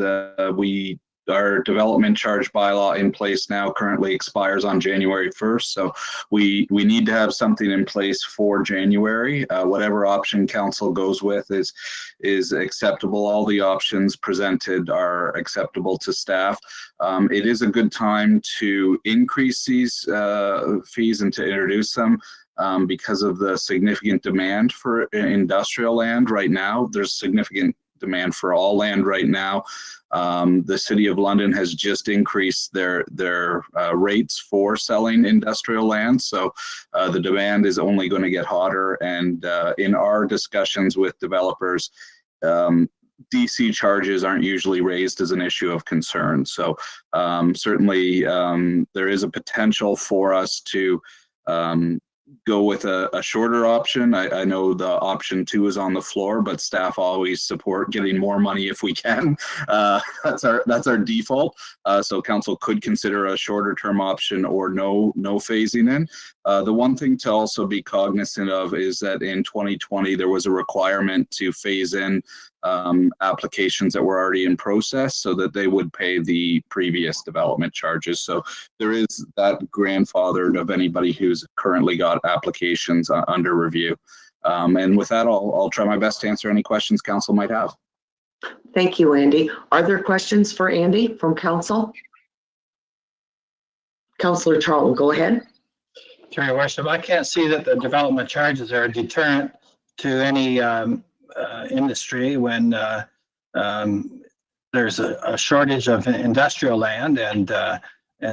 our development charge bylaw in place now currently expires on January 1st. So we need to have something in place for January. Whatever option council goes with is acceptable. All the options presented are acceptable to staff. It is a good time to increase these fees and to introduce them. Because of the significant demand for industrial land right now. There's significant demand for all land right now. The City of London has just increased their rates for selling industrial land, so the demand is only going to get hotter. And in our discussions with developers, DC charges aren't usually raised as an issue of concern. So certainly there is a potential for us to go with a shorter option. I know the option 2 is on the floor, but staff always support getting more money if we can. That's our default. So council could consider a shorter term option or no phasing in. The one thing to also be cognizant of is that in 2020 there was a requirement to phase in applications that were already in process so that they would pay the previous development charges. So there is that grandfathered of anybody who's currently got applications under review. And with that, I'll try my best to answer any questions council might have. Thank you, Andy. Are there questions for Andy from council? Councillor Charlton, go ahead. Through your worship, I can't see that the development charges are a deterrent to any industry when there's a shortage of industrial land, and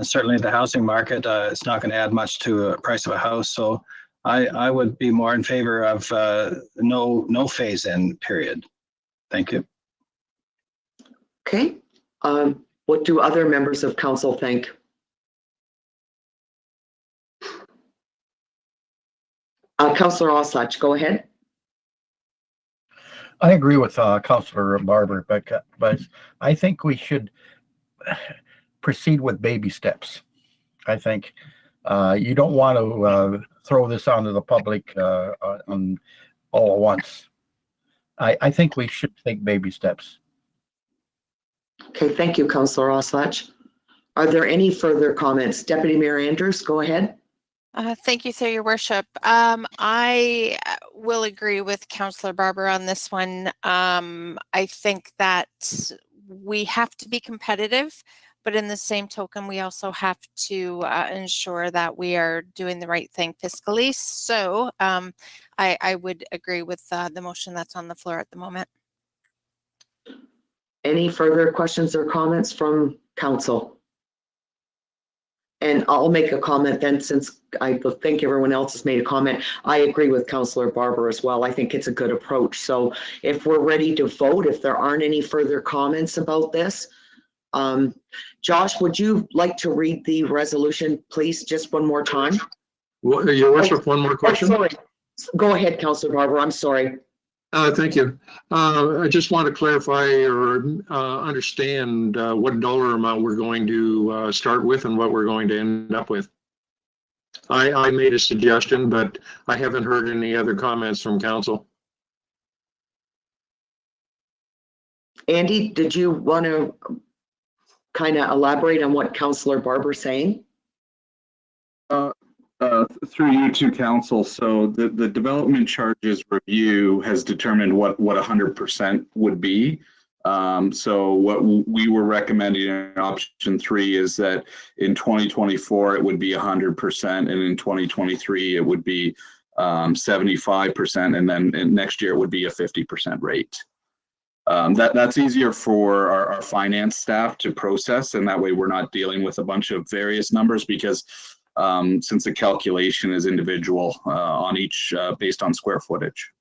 certainly the housing market it's not going to add much to the price of a house. So I would be more in favor of no phase-in period. Thank you. Okay. What do other members of council think? Councillor Oslach, go ahead. I agree with Councillor Barber, but I think we should proceed with baby steps. I think you don't want to throw this onto the public all at once. I think we should take baby steps. Okay, thank you, Councillor Oslach. Are there any further comments? Deputy Mayor Andrews, go ahead. Thank you, through your worship. I will agree with Councillor Barber on this one. I think that we have to be competitive, but in the same token, we also have to ensure that we are doing the right thing fiscally. So I would agree with the motion that's on the floor at the moment. Any further questions or comments from council? And I'll make a comment then, since I think everyone else has made a comment. I agree with Councillor Barber as well. I think it's a good approach. So if we're ready to vote, if there aren't any further comments about this, Josh, would you like to read the resolution, please, just one more time? Your worship, one more question. Sorry. Go ahead, Councillor Barber. I'm sorry. Thank you. I just want to clarify or understand what dollar amount we're going to start with and what we're going to end up with. I made a suggestion, but I haven't heard any other comments from council. Andy, did you want to kind of elaborate on what Councillor Barber's saying? Through you to council, so the development charges review has determined what 100% would be. So what we were recommending in option 3 is that in 2024 it would be 100%, and in 2023 it would be 75%, and then next year it would be a 50% rate. That's easier for our finance staff to process, and that way we're not dealing with a bunch of various numbers, because since the calculation is individual on each based on square footage.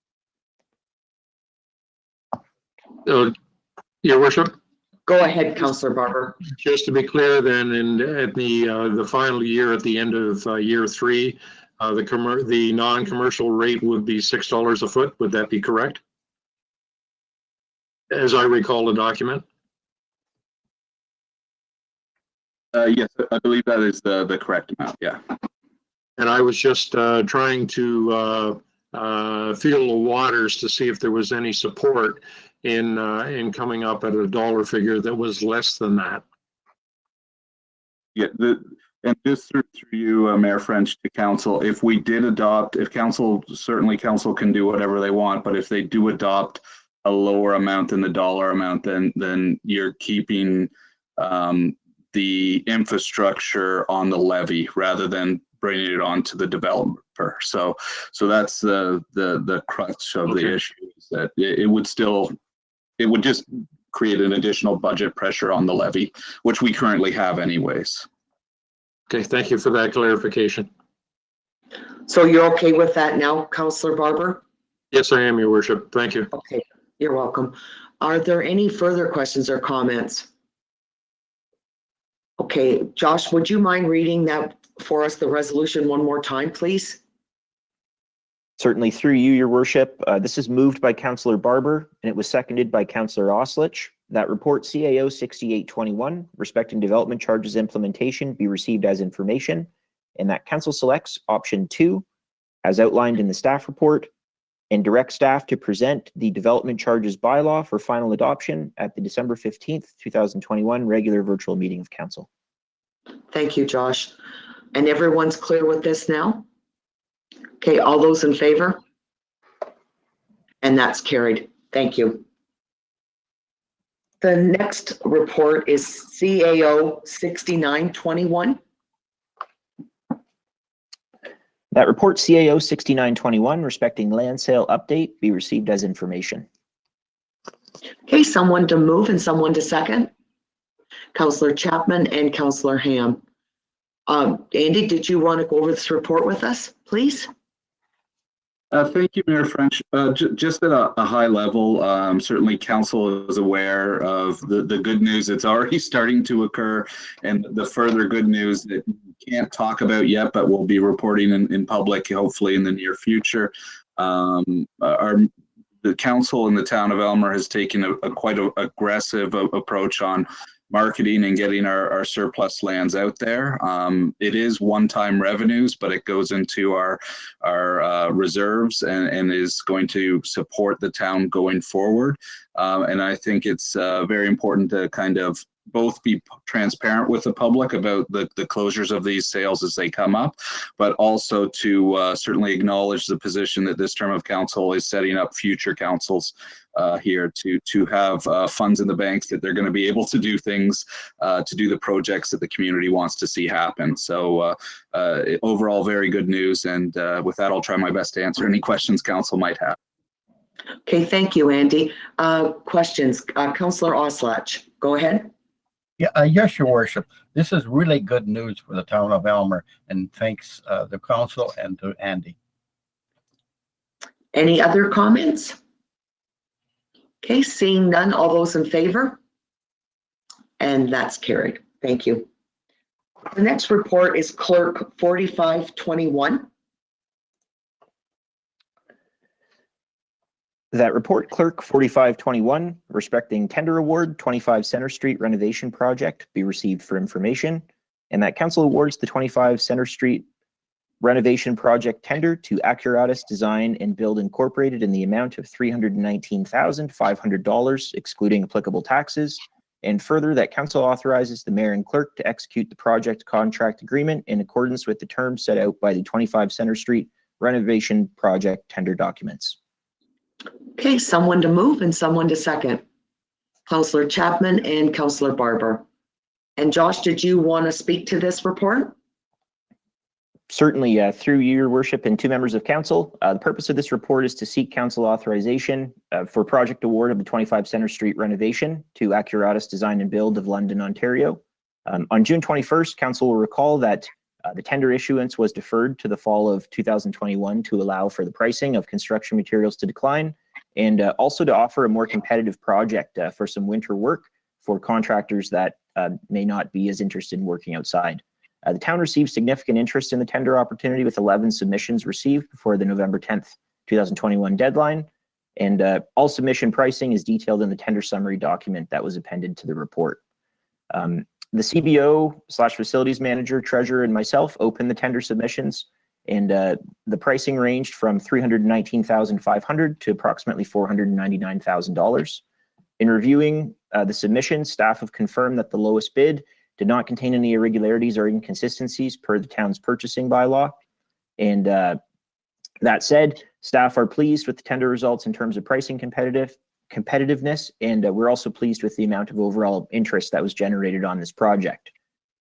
Your worship? Go ahead, Councillor Barber. Just to be clear then, at the final year, at the end of year 3, the non-commercial rate would be $6 a foot. Would that be correct? As I recall the document? Yes, I believe that is the correct amount, yeah. And I was just trying to feel the waters to see if there was any support in coming up at a dollar figure that was less than that. Yeah, and just through you, Mayor French, to council, if we did adopt, if council, certainly council can do whatever they want, but if they do adopt a lower amount than the dollar amount, then you're keeping the infrastructure on the levy rather than bringing it on to the developer. So that's the crux of the issue, is that it would just create an additional budget pressure on the levy, which we currently have anyways. Okay, thank you for that clarification. So you're okay with that now, Councillor Barber? Yes, I am, Your Worship. Thank you. Okay, you're welcome. Are there any further questions or comments? Okay, Josh, would you mind reading that for us, the resolution, one more time, please? Certainly, through you, Your Worship. This is moved by Councillor Barber, and it was seconded by Councillor Oslich. That report CAO 6821, respecting development charges implementation, be received as information, and that council selects option 2, as outlined in the staff report, and direct staff to present the development charges bylaw for final adoption at the December 15th, 2021 regular virtual meeting of council. Thank you, Josh. And everyone's clear with this now? Okay, all those in favor? And that's carried. Thank you. The next report is CAO 6921. That report CAO 6921, respecting land sale update, be received as information. Okay, someone to move and someone to second. Councillor Chapman and Councillor Ham. Andy, did you want to go over this report with us, please? Thank you, Mayor French. Just at a high level, certainly council is aware of the good news that's already starting to occur, and the further good news that we can't talk about yet, but we'll be reporting in public, hopefully in the near future. The council in the town of Elmer has taken a quite aggressive approach on marketing and getting our surplus lands out there. It is one-time revenues, but it goes into our reserves and is going to support the town going forward. And I think it's very important to kind of both be transparent with the public about the closures of these sales as they come up, but also to certainly acknowledge the position that this term of council is setting up future councils here to have funds in the banks that they're going to be able to do things, to do the projects that the community wants to see happen. So overall, very good news. And with that, I'll try my best to answer any questions council might have. Okay, thank you, Andy. Questions? Councillor Oslich, go ahead. Yeah, yes, Your Worship. This is really good news for the town of Elmer, and thanks the council and to Andy. Any other comments? Okay, seeing none, all those in favor? And that's carried. Thank you. The next report is Clerk 4521. That report, Clerk 4521, respecting tender award 25 Center Street renovation project, be received for information, and that council awards the 25 Center Street renovation project tender to Accuratus Design and Build Incorporated in the amount of $319,500, excluding applicable taxes, and further that council authorizes the mayor and clerk to execute the project contract agreement in accordance with the terms set out by the 25 Center Street renovation project tender documents. Okay, someone to move and someone to second. Councillor Chapman and Councillor Barber. And Josh, did you want to speak to this report? Certainly, through your worship and two members of council, the purpose of this report is to seek council authorization for project award of the 25 Centre Street renovation to Accuratus Design and Build of London, Ontario. On June 21st, council will recall that the tender issuance was deferred to the fall of 2021 to allow for the pricing of construction materials to decline, and also to offer a more competitive project for some winter work for contractors that may not be as interested in working outside. The town received significant interest in the tender opportunity with 11 submissions received before the November 10th, 2021 deadline, and all submission pricing is detailed in the tender summary document that was appended to the report. The CBO/facilities manager, treasurer, and myself opened the tender submissions, and the pricing ranged from $319,500 to approximately $499,000. In reviewing the submissions, staff have confirmed that the lowest bid did not contain any irregularities or inconsistencies per the town's purchasing bylaw. And that said, staff are pleased with the tender results in terms of pricing competitiveness, and we're also pleased with the amount of overall interest that was generated on this project.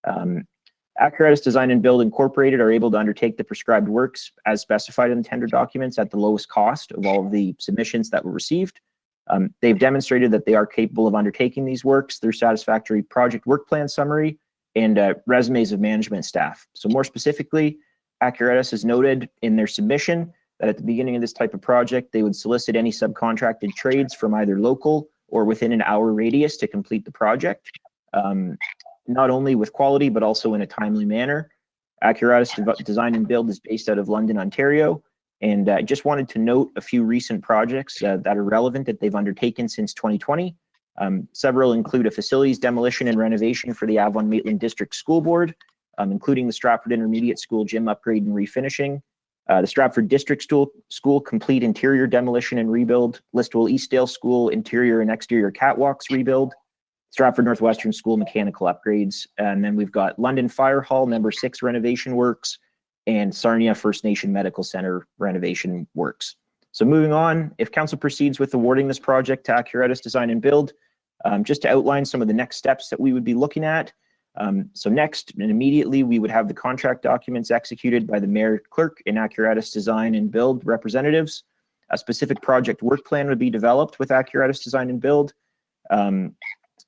Accuratus Design and Build Incorporated are able to undertake the prescribed works as specified in the tender documents at the lowest cost of all of the submissions that were received. They've demonstrated that they are capable of undertaking these works through satisfactory project work plan summary and resumes of management staff. So more specifically, Accuratus has noted in their submission that at the beginning of this type of project, they would solicit any subcontracted trades from either local or within an hour radius to complete the project, not only with quality, but also in a timely manner. Accuratus Design and Build is based out of London, Ontario, and I just wanted to note a few recent projects that are relevant that they've undertaken since 2020. Several include a facilities demolition and renovation for the Avon-Maitland District School Board, including the Stratford Intermediate School gym upgrade and refinishing, the Stratford District School complete interior demolition and rebuild, Listowel Eastdale School interior and exterior catwalks rebuild, Stratford Northwestern School mechanical upgrades, and then we've got London Fire Hall number 6 renovation works, and Sarnia First Nation Medical Center renovation works. So moving on, if council proceeds with awarding this project to Accuratus Design and Build, just to outline some of the next steps that we would be looking at. So next and immediately, we would have the contract documents executed by the mayor, clerk, and Accuratus Design and Build representatives. A specific project work plan would be developed with Accuratus Design and Build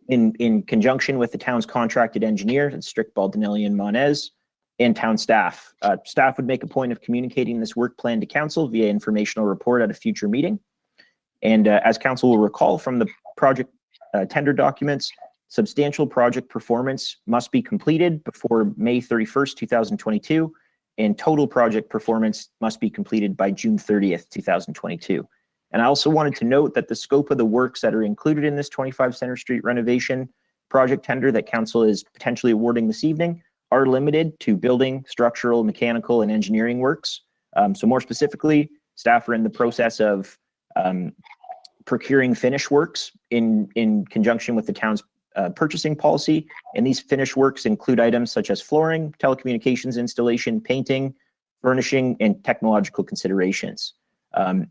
in conjunction with the town's contracted engineer, Strict Baldinelli and Monez, and town staff. Staff would make a point of communicating this work plan to council via informational report at a future meeting. And as council will recall from the project tender documents, substantial project performance must be completed before May 31st, 2022, and total project performance must be completed by June 30th, 2022. And I also wanted to note that the scope of the works that are included in this 25 Centre Street renovation project tender that council is potentially awarding this evening are limited to building, structural, mechanical, and engineering works. So more specifically, staff are in the process of procuring finish works in conjunction with the town's purchasing policy. And these finish works include items such as flooring, telecommunications installation, painting, furnishing, and technological considerations.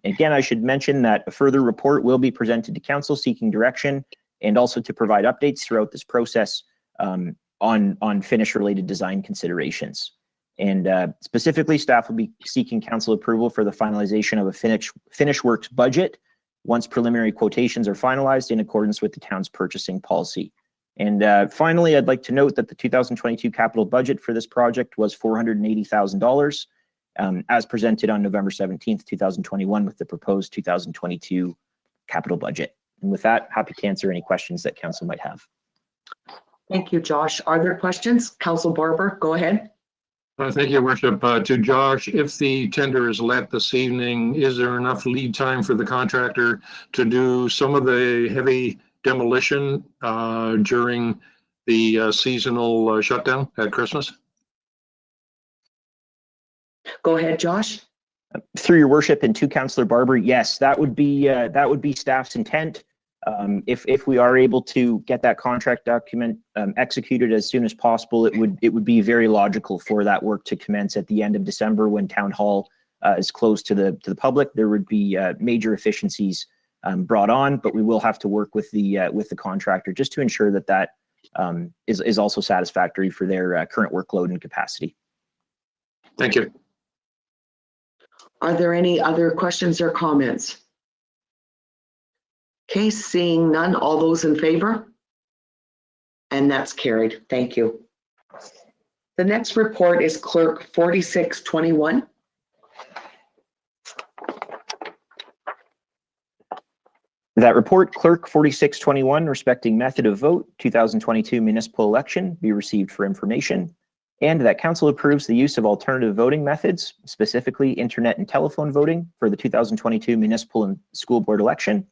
Again, I should mention that a further report will be presented to council seeking direction and also to provide updates throughout this process on finish-related design considerations. And specifically, staff will be seeking council approval for the finalization of a finish works budget once preliminary quotations are finalized in accordance with the town's purchasing policy. And finally, I'd like to note that the 2022 capital budget for this project was $480,000 as presented on November 17th, 2021 with the proposed 2022 capital budget. And with that, happy to answer any questions that council might have. Thank you, Josh. Are there questions? Council Barber, go ahead. Thank you, Worship. To Josh, if the tender is let this evening, is there enough lead time for the contractor to do some of the heavy demolition during the seasonal shutdown at Christmas? Go ahead, Josh. Through your worship and to Councillor Barber, yes, that would be staff's intent. If we are able to get that contract document executed as soon as possible, it would be very logical for that work to commence at the end of December when Town Hall is closed to the public. There would be major efficiencies brought on, but we will have to work with the contractor just to ensure that is also satisfactory for their current workload and capacity. Thank you. Are there any other questions or comments? Okay, seeing none, all those in favor? And that's carried. Thank you. The next report is Clerk 4621. That report, Clerk 4621, respecting method of vote, 2022 municipal election, be received for information, and that council approves the use of alternative voting methods, specifically internet and telephone voting, for the 2022 municipal and school board election,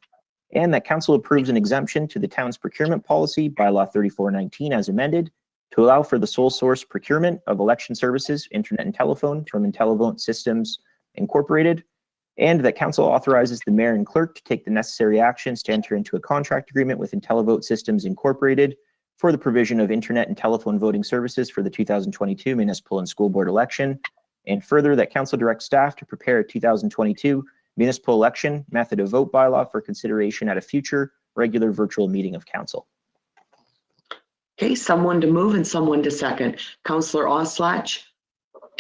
and that council approves an exemption to the town's procurement policy, Bylaw 3419 as amended, to allow for the sole source procurement of election services, internet and telephone, from IntelliVote Systems Incorporated, and that council authorizes the mayor and clerk to take the necessary actions to enter into a contract agreement with IntelliVote Systems Incorporated for the provision of internet and telephone voting services for the 2022 municipal and school board election, and further that council directs staff to prepare a 2022 municipal election method of vote bylaw for consideration at a future regular virtual meeting of council. Okay, someone to move and someone to second. Councillor Oslach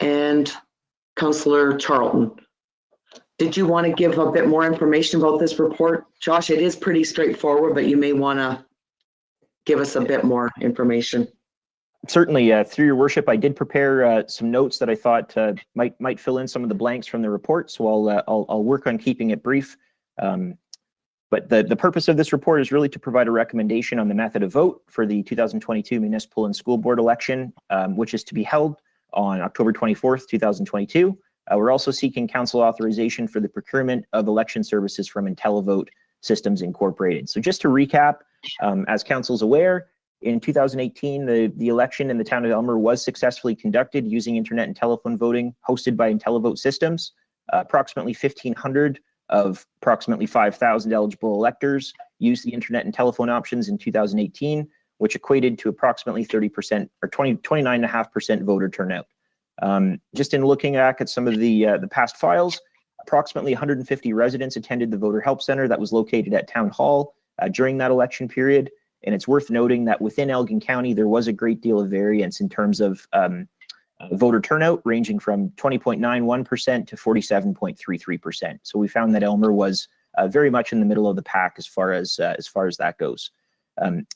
and Councillor Charlton. Did you want to give a bit more information about this report? Josh, it is pretty straightforward, but you may want to give us a bit more information. Certainly, through your worship, I did prepare some notes that I thought might fill in some of the blanks from the report. So I'll work on keeping it brief. But the purpose of this report is really to provide a recommendation on the method of vote for the 2022 municipal and school board election, which is to be held on October 24th, 2022. We're also seeking council authorization for the procurement of election services from IntelliVote Systems Incorporated. So just to recap, as council's aware, in 2018, the election in the town of Elmer was successfully conducted using internet and telephone voting hosted by IntelliVote Systems. Approximately 1,500 of approximately 5,000 eligible electors used the internet and telephone options in 2018, which equated to approximately 30% or 29.5% voter turnout. Just in looking back at some of the past files, approximately 150 residents attended the Voter Help Center that was located at Town Hall during that election period. And it's worth noting that within Elgin County, there was a great deal of variance in terms of voter turnout, ranging from 20.91% to 47.33%. So we found that Elmer was very much in the middle of the pack as far as that goes.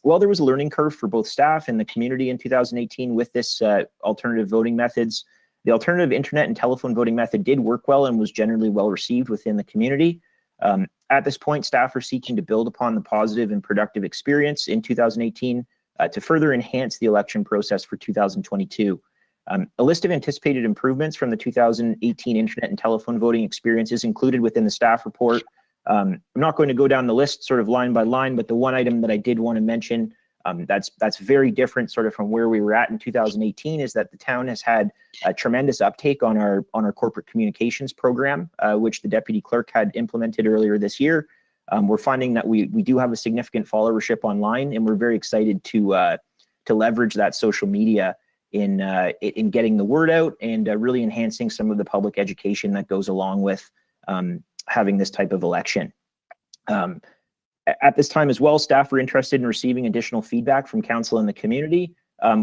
While there was a learning curve for both staff and the community in 2018 with this alternative voting methods, the alternative internet and telephone voting method did work well and was generally well received within the community. At this point, staff are seeking to build upon the positive and productive experience in 2018 to further enhance the election process for 2022. A list of anticipated improvements from the 2018 internet and telephone voting experience is included within the staff report. I'm not going to go down the list sort of line by line, but the one item that I did want to mention that's very different sort of from where we were at in 2018 is that the town has had a tremendous uptake on our corporate communications program, which the deputy clerk had implemented earlier this year. We're finding that we do have a significant followership online, and we're very excited to leverage that social media in getting the word out and really enhancing some of the public education that goes along with having this type of election. At this time as well, staff are interested in receiving additional feedback from council and the community,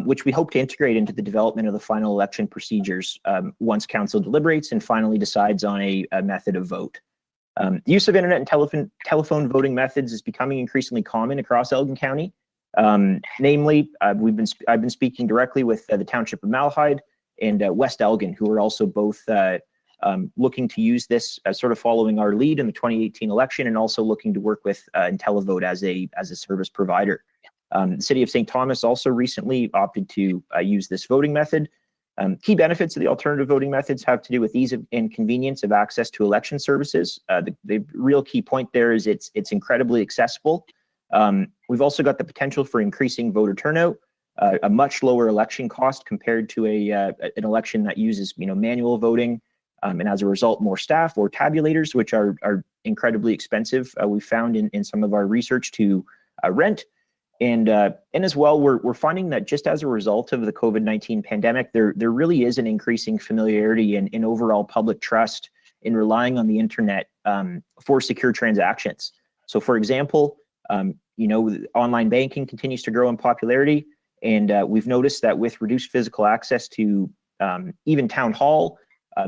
which we hope to integrate into the development of the final election procedures once council deliberates and finally decides on a method of vote. The use of internet and telephone voting methods is becoming increasingly common across Elgin County. Namely, I've been speaking directly with the Township of Malahide and West Elgin, who are also both looking to use this as sort of following our lead in the 2018 election, and also looking to work with IntelliVote as a service provider. The City of St. Thomas also recently opted to use this voting method. Key benefits of the alternative voting methods have to do with ease and convenience of access to election services. The real key point there is it's incredibly accessible. We've also got the potential for increasing voter turnout, a much lower election cost compared to an election that uses manual voting, and as a result, more staff or tabulators, which are incredibly expensive. We found in some of our research to rent, and as well, we're finding that just as a result of the COVID-19 pandemic, there really is an increasing familiarity and overall public trust in relying on the internet for secure transactions. So, for example, online banking continues to grow in popularity, and we've noticed that with reduced physical access to even town hall,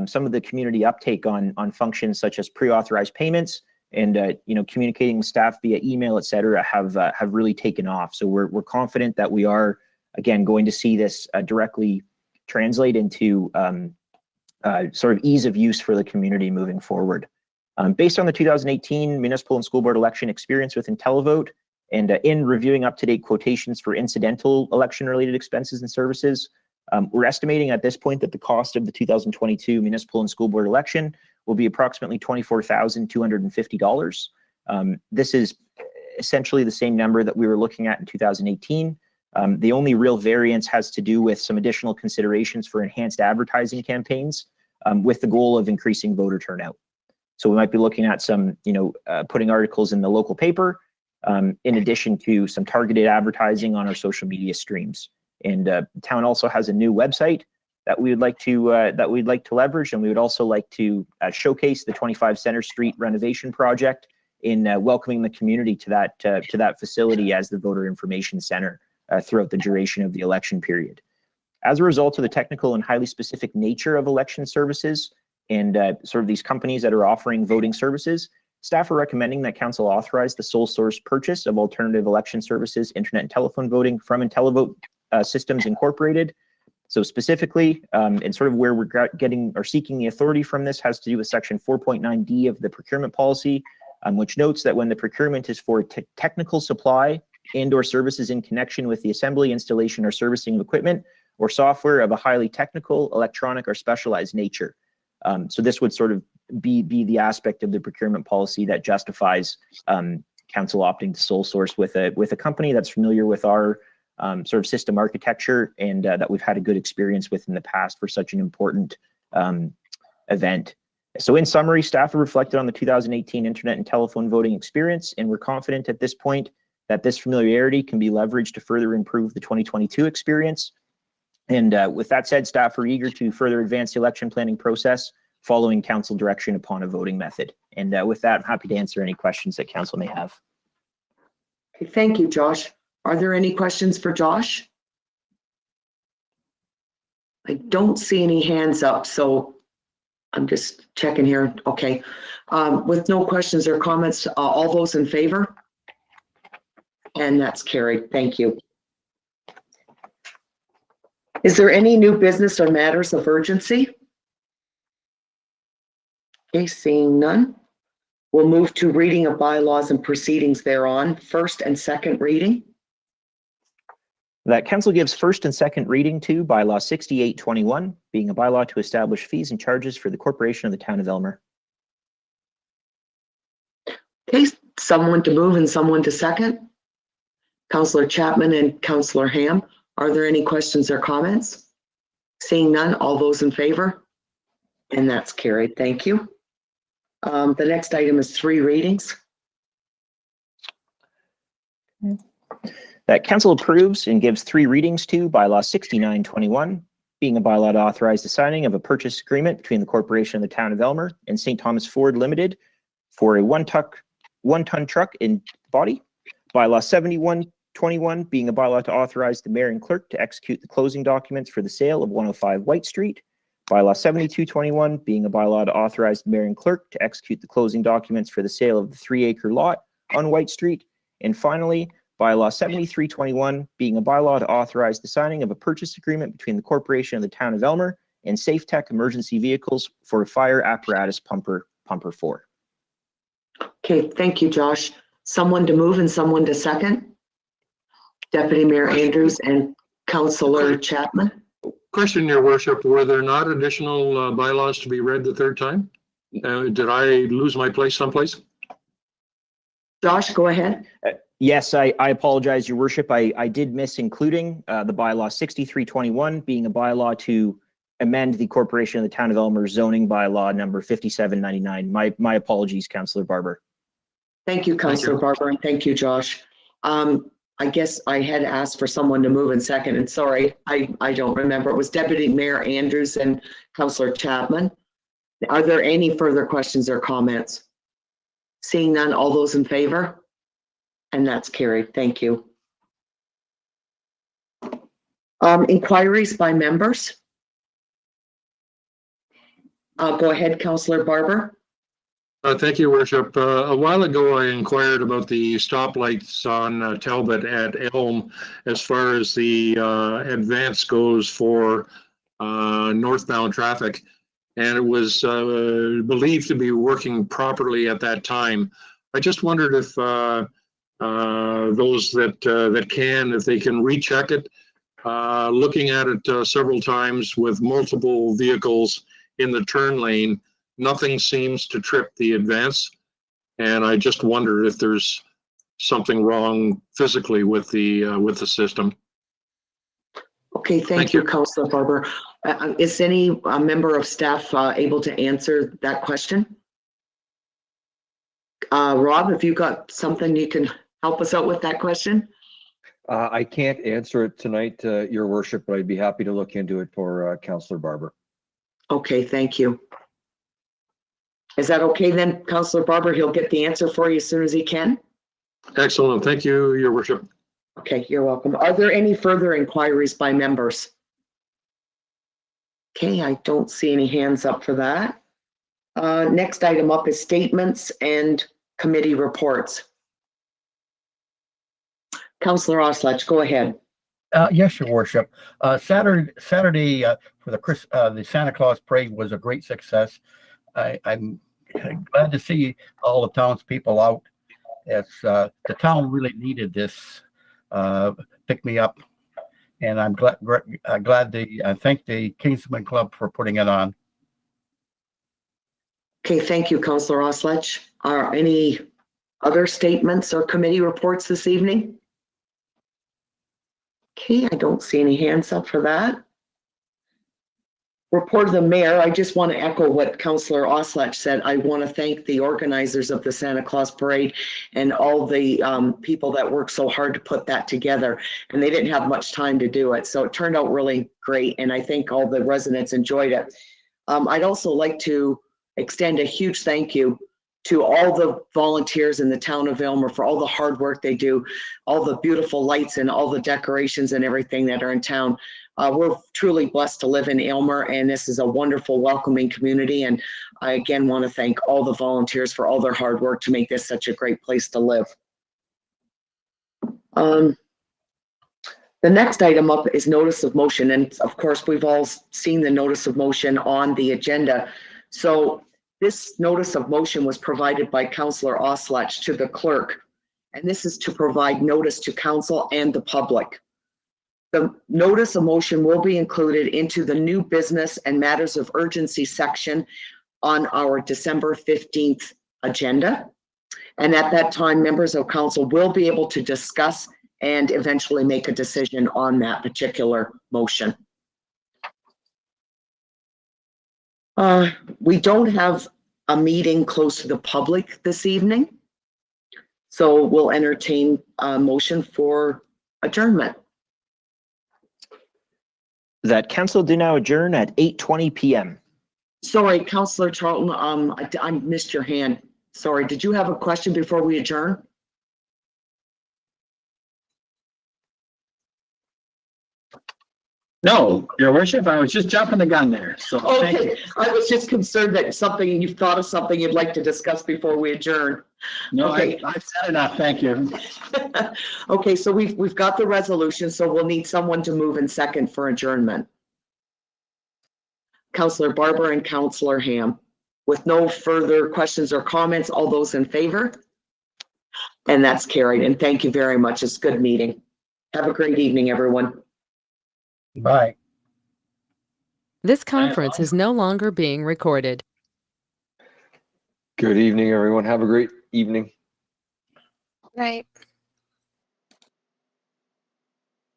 some of the community uptake on functions such as pre-authorized payments and communicating with staff via email, et cetera, have really taken off. So we're confident that we are again going to see this directly translate into sort of ease of use for the community moving forward. Based on the 2018 municipal and school board election experience with IntelliVote, and in reviewing up-to-date quotations for incidental election-related expenses and services, we're estimating at this point that the cost of the 2022 municipal and school board election will be approximately $24,250. This is essentially the same number that we were looking at in 2018. The only real variance has to do with some additional considerations for enhanced advertising campaigns with the goal of increasing voter turnout. So we might be looking at some, putting articles in the local paper, in addition to some targeted advertising on our social media streams. And the town also has a new website that we would like to leverage, and we would also like to showcase the 25 Center Street renovation project in welcoming the community to that facility as the voter information center throughout the duration of the election period. As a result of the technical and highly specific nature of election services and sort of these companies that are offering voting services, staff are recommending that council authorize the sole source purchase of alternative election services, internet and telephone voting from IntelliVote Systems Incorporated. So specifically, and sort of where we're getting or seeking the authority from this has to do with section 4.9D of the procurement policy, which notes that when the procurement is for technical supply and or services in connection with the assembly, installation, or servicing of equipment or software of a highly technical, electronic, or specialized nature. So this would sort of be the aspect of the procurement policy that justifies council opting to sole source with a company that's familiar with our sort of system architecture and that we've had a good experience with in the past for such an important event. So in summary, staff have reflected on the 2018 internet and telephone voting experience, and we're confident at this point that this familiarity can be leveraged to further improve the 2022 experience. And with that said, staff are eager to further advance the election planning process following council direction upon a voting method. And with that, I'm happy to answer any questions that council may have. Okay, thank you, Josh. Are there any questions for Josh? I don't see any hands up, so I'm just checking here. Okay. With no questions or comments, all those in favor? And that's carried. Thank you. Is there any new business or matters of urgency? Okay, seeing none. We'll move to reading of bylaws and proceedings thereon, first and second reading. That council gives first and second reading to bylaw 6821, being a bylaw to establish fees and charges for the corporation of the town of Elmer. Okay, someone to move and someone to second. Councillor Chapman and Councillor Ham, are there any questions or comments? Seeing none, all those in favor? And that's carried. Thank you. The next item is three readings. That council approves and gives three readings to bylaw 6921, being a bylaw to authorize the signing of a purchase agreement between the corporation of the town of Elmer and St. Thomas Ford Limited for a one-ton truck in body. Bylaw 7121, being a bylaw to authorize the mayor and clerk to execute the closing documents for the sale of 105 White Street. Bylaw 7221, being a bylaw to authorize the mayor and clerk to execute the closing documents for the sale of the 3-acre lot on White Street. And finally, bylaw 7321, being a bylaw to authorize the signing of a purchase agreement between the corporation of the town of Elmer and Safe Tech Emergency Vehicles for a fire apparatus pumper 4. Okay, thank you, Josh. Someone to move and someone to second. Deputy Mayor Andrews and Councillor Chapman. Question, Your Worship, were there not additional bylaws to be read the third time? Did I lose my place someplace? Josh, go ahead. Yes, I apologize, Your Worship. I did miss including the bylaw 6321, being a bylaw to amend the corporation of the town of Elmer zoning bylaw number 5799. My apologies, Councillor Barber. Thank you, Councillor Barber, and thank you, Josh. I guess I had asked for someone to move in second, and sorry, I don't remember. It was Deputy Mayor Andrews and Councillor Chapman. Are there any further questions or comments? Seeing none, all those in favor? And that's carried. Thank you. Inquiries by members. Go ahead, Councillor Barber. Thank you, Worship. A while ago, I inquired about the stoplights on Talbot at Elm as far as the advance goes for northbound traffic. And it was believed to be working properly at that time. I just wondered if those that can, if they can recheck it, looking at it several times with multiple vehicles in the turn lane, nothing seems to trip the advance. And I just wonder if there's something wrong physically with the system. Okay, thank you, Councillor Barber. Is any member of staff able to answer that question? Rob, have you got something you can help us out with that question? I can't answer it tonight, Your Worship, but I'd be happy to look into it for Councillor Barber. Okay, thank you. Is that okay then, Councillor Barber? He'll get the answer for you as soon as he can. Excellent. Thank you, Your Worship. Okay, you're welcome. Are there any further inquiries by members? Okay, I don't see any hands up for that. Next item up is statements and committee reports. Councillor Oslech, go ahead. Yes, Your Worship. Saturday for the Santa Claus Parade was a great success. I'm glad to see all the townspeople out. It's the town really needed this pick me up, and I'm glad I thank the Kingsman Club for putting it on. Okay, thank you, Councillor Oslech. Are any other statements or committee reports this evening? Okay, I don't see any hands up for that. Report of the mayor. I just want to echo what Councillor Oslech said. I want to thank the organizers of the Santa Claus Parade and all the people that worked so hard to put that together. And they didn't have much time to do it. So it turned out really great. And I think all the residents enjoyed it. I'd also like to extend a huge thank you to all the volunteers in the town of Aylmer for all the hard work they do, all the beautiful lights and all the decorations and everything that are in town. We're truly blessed to live in Aylmer, and this is a wonderful, welcoming community. And I again want to thank all the volunteers for all their hard work to make this such a great place to live. The next item up is notice of motion. And of course, we've all seen the notice of motion on the agenda. So this notice of motion was provided by Councillor Oslech to the clerk. And this is to provide notice to council and the public. The notice of motion will be included into the new business and matters of urgency section on our December 15th agenda. And at that time, members of council will be able to discuss and eventually make a decision on that particular motion. We don't have a meeting close to the public this evening, so we'll entertain a motion for adjournment. That council do now adjourn at 8:20 p.m. Sorry, Councillor Charlton, I missed your hand. Sorry, did you have a question before we adjourn? No, Your Worship, I was just jumping the gun there. So thank you. Okay, I was just concerned that you thought of something you'd like to discuss before we adjourn. No, Okay. I've said enough. Thank you. Okay, so we've got the resolution, so we'll need someone to move in second for adjournment. Councillor Barber and Councillor Ham. With no further questions or comments, all those in favor? And that's carried. And thank you very much. It's a good meeting. Have a great evening, everyone. Bye. This conference is no longer being recorded. Good evening, everyone. Have a great evening. Right.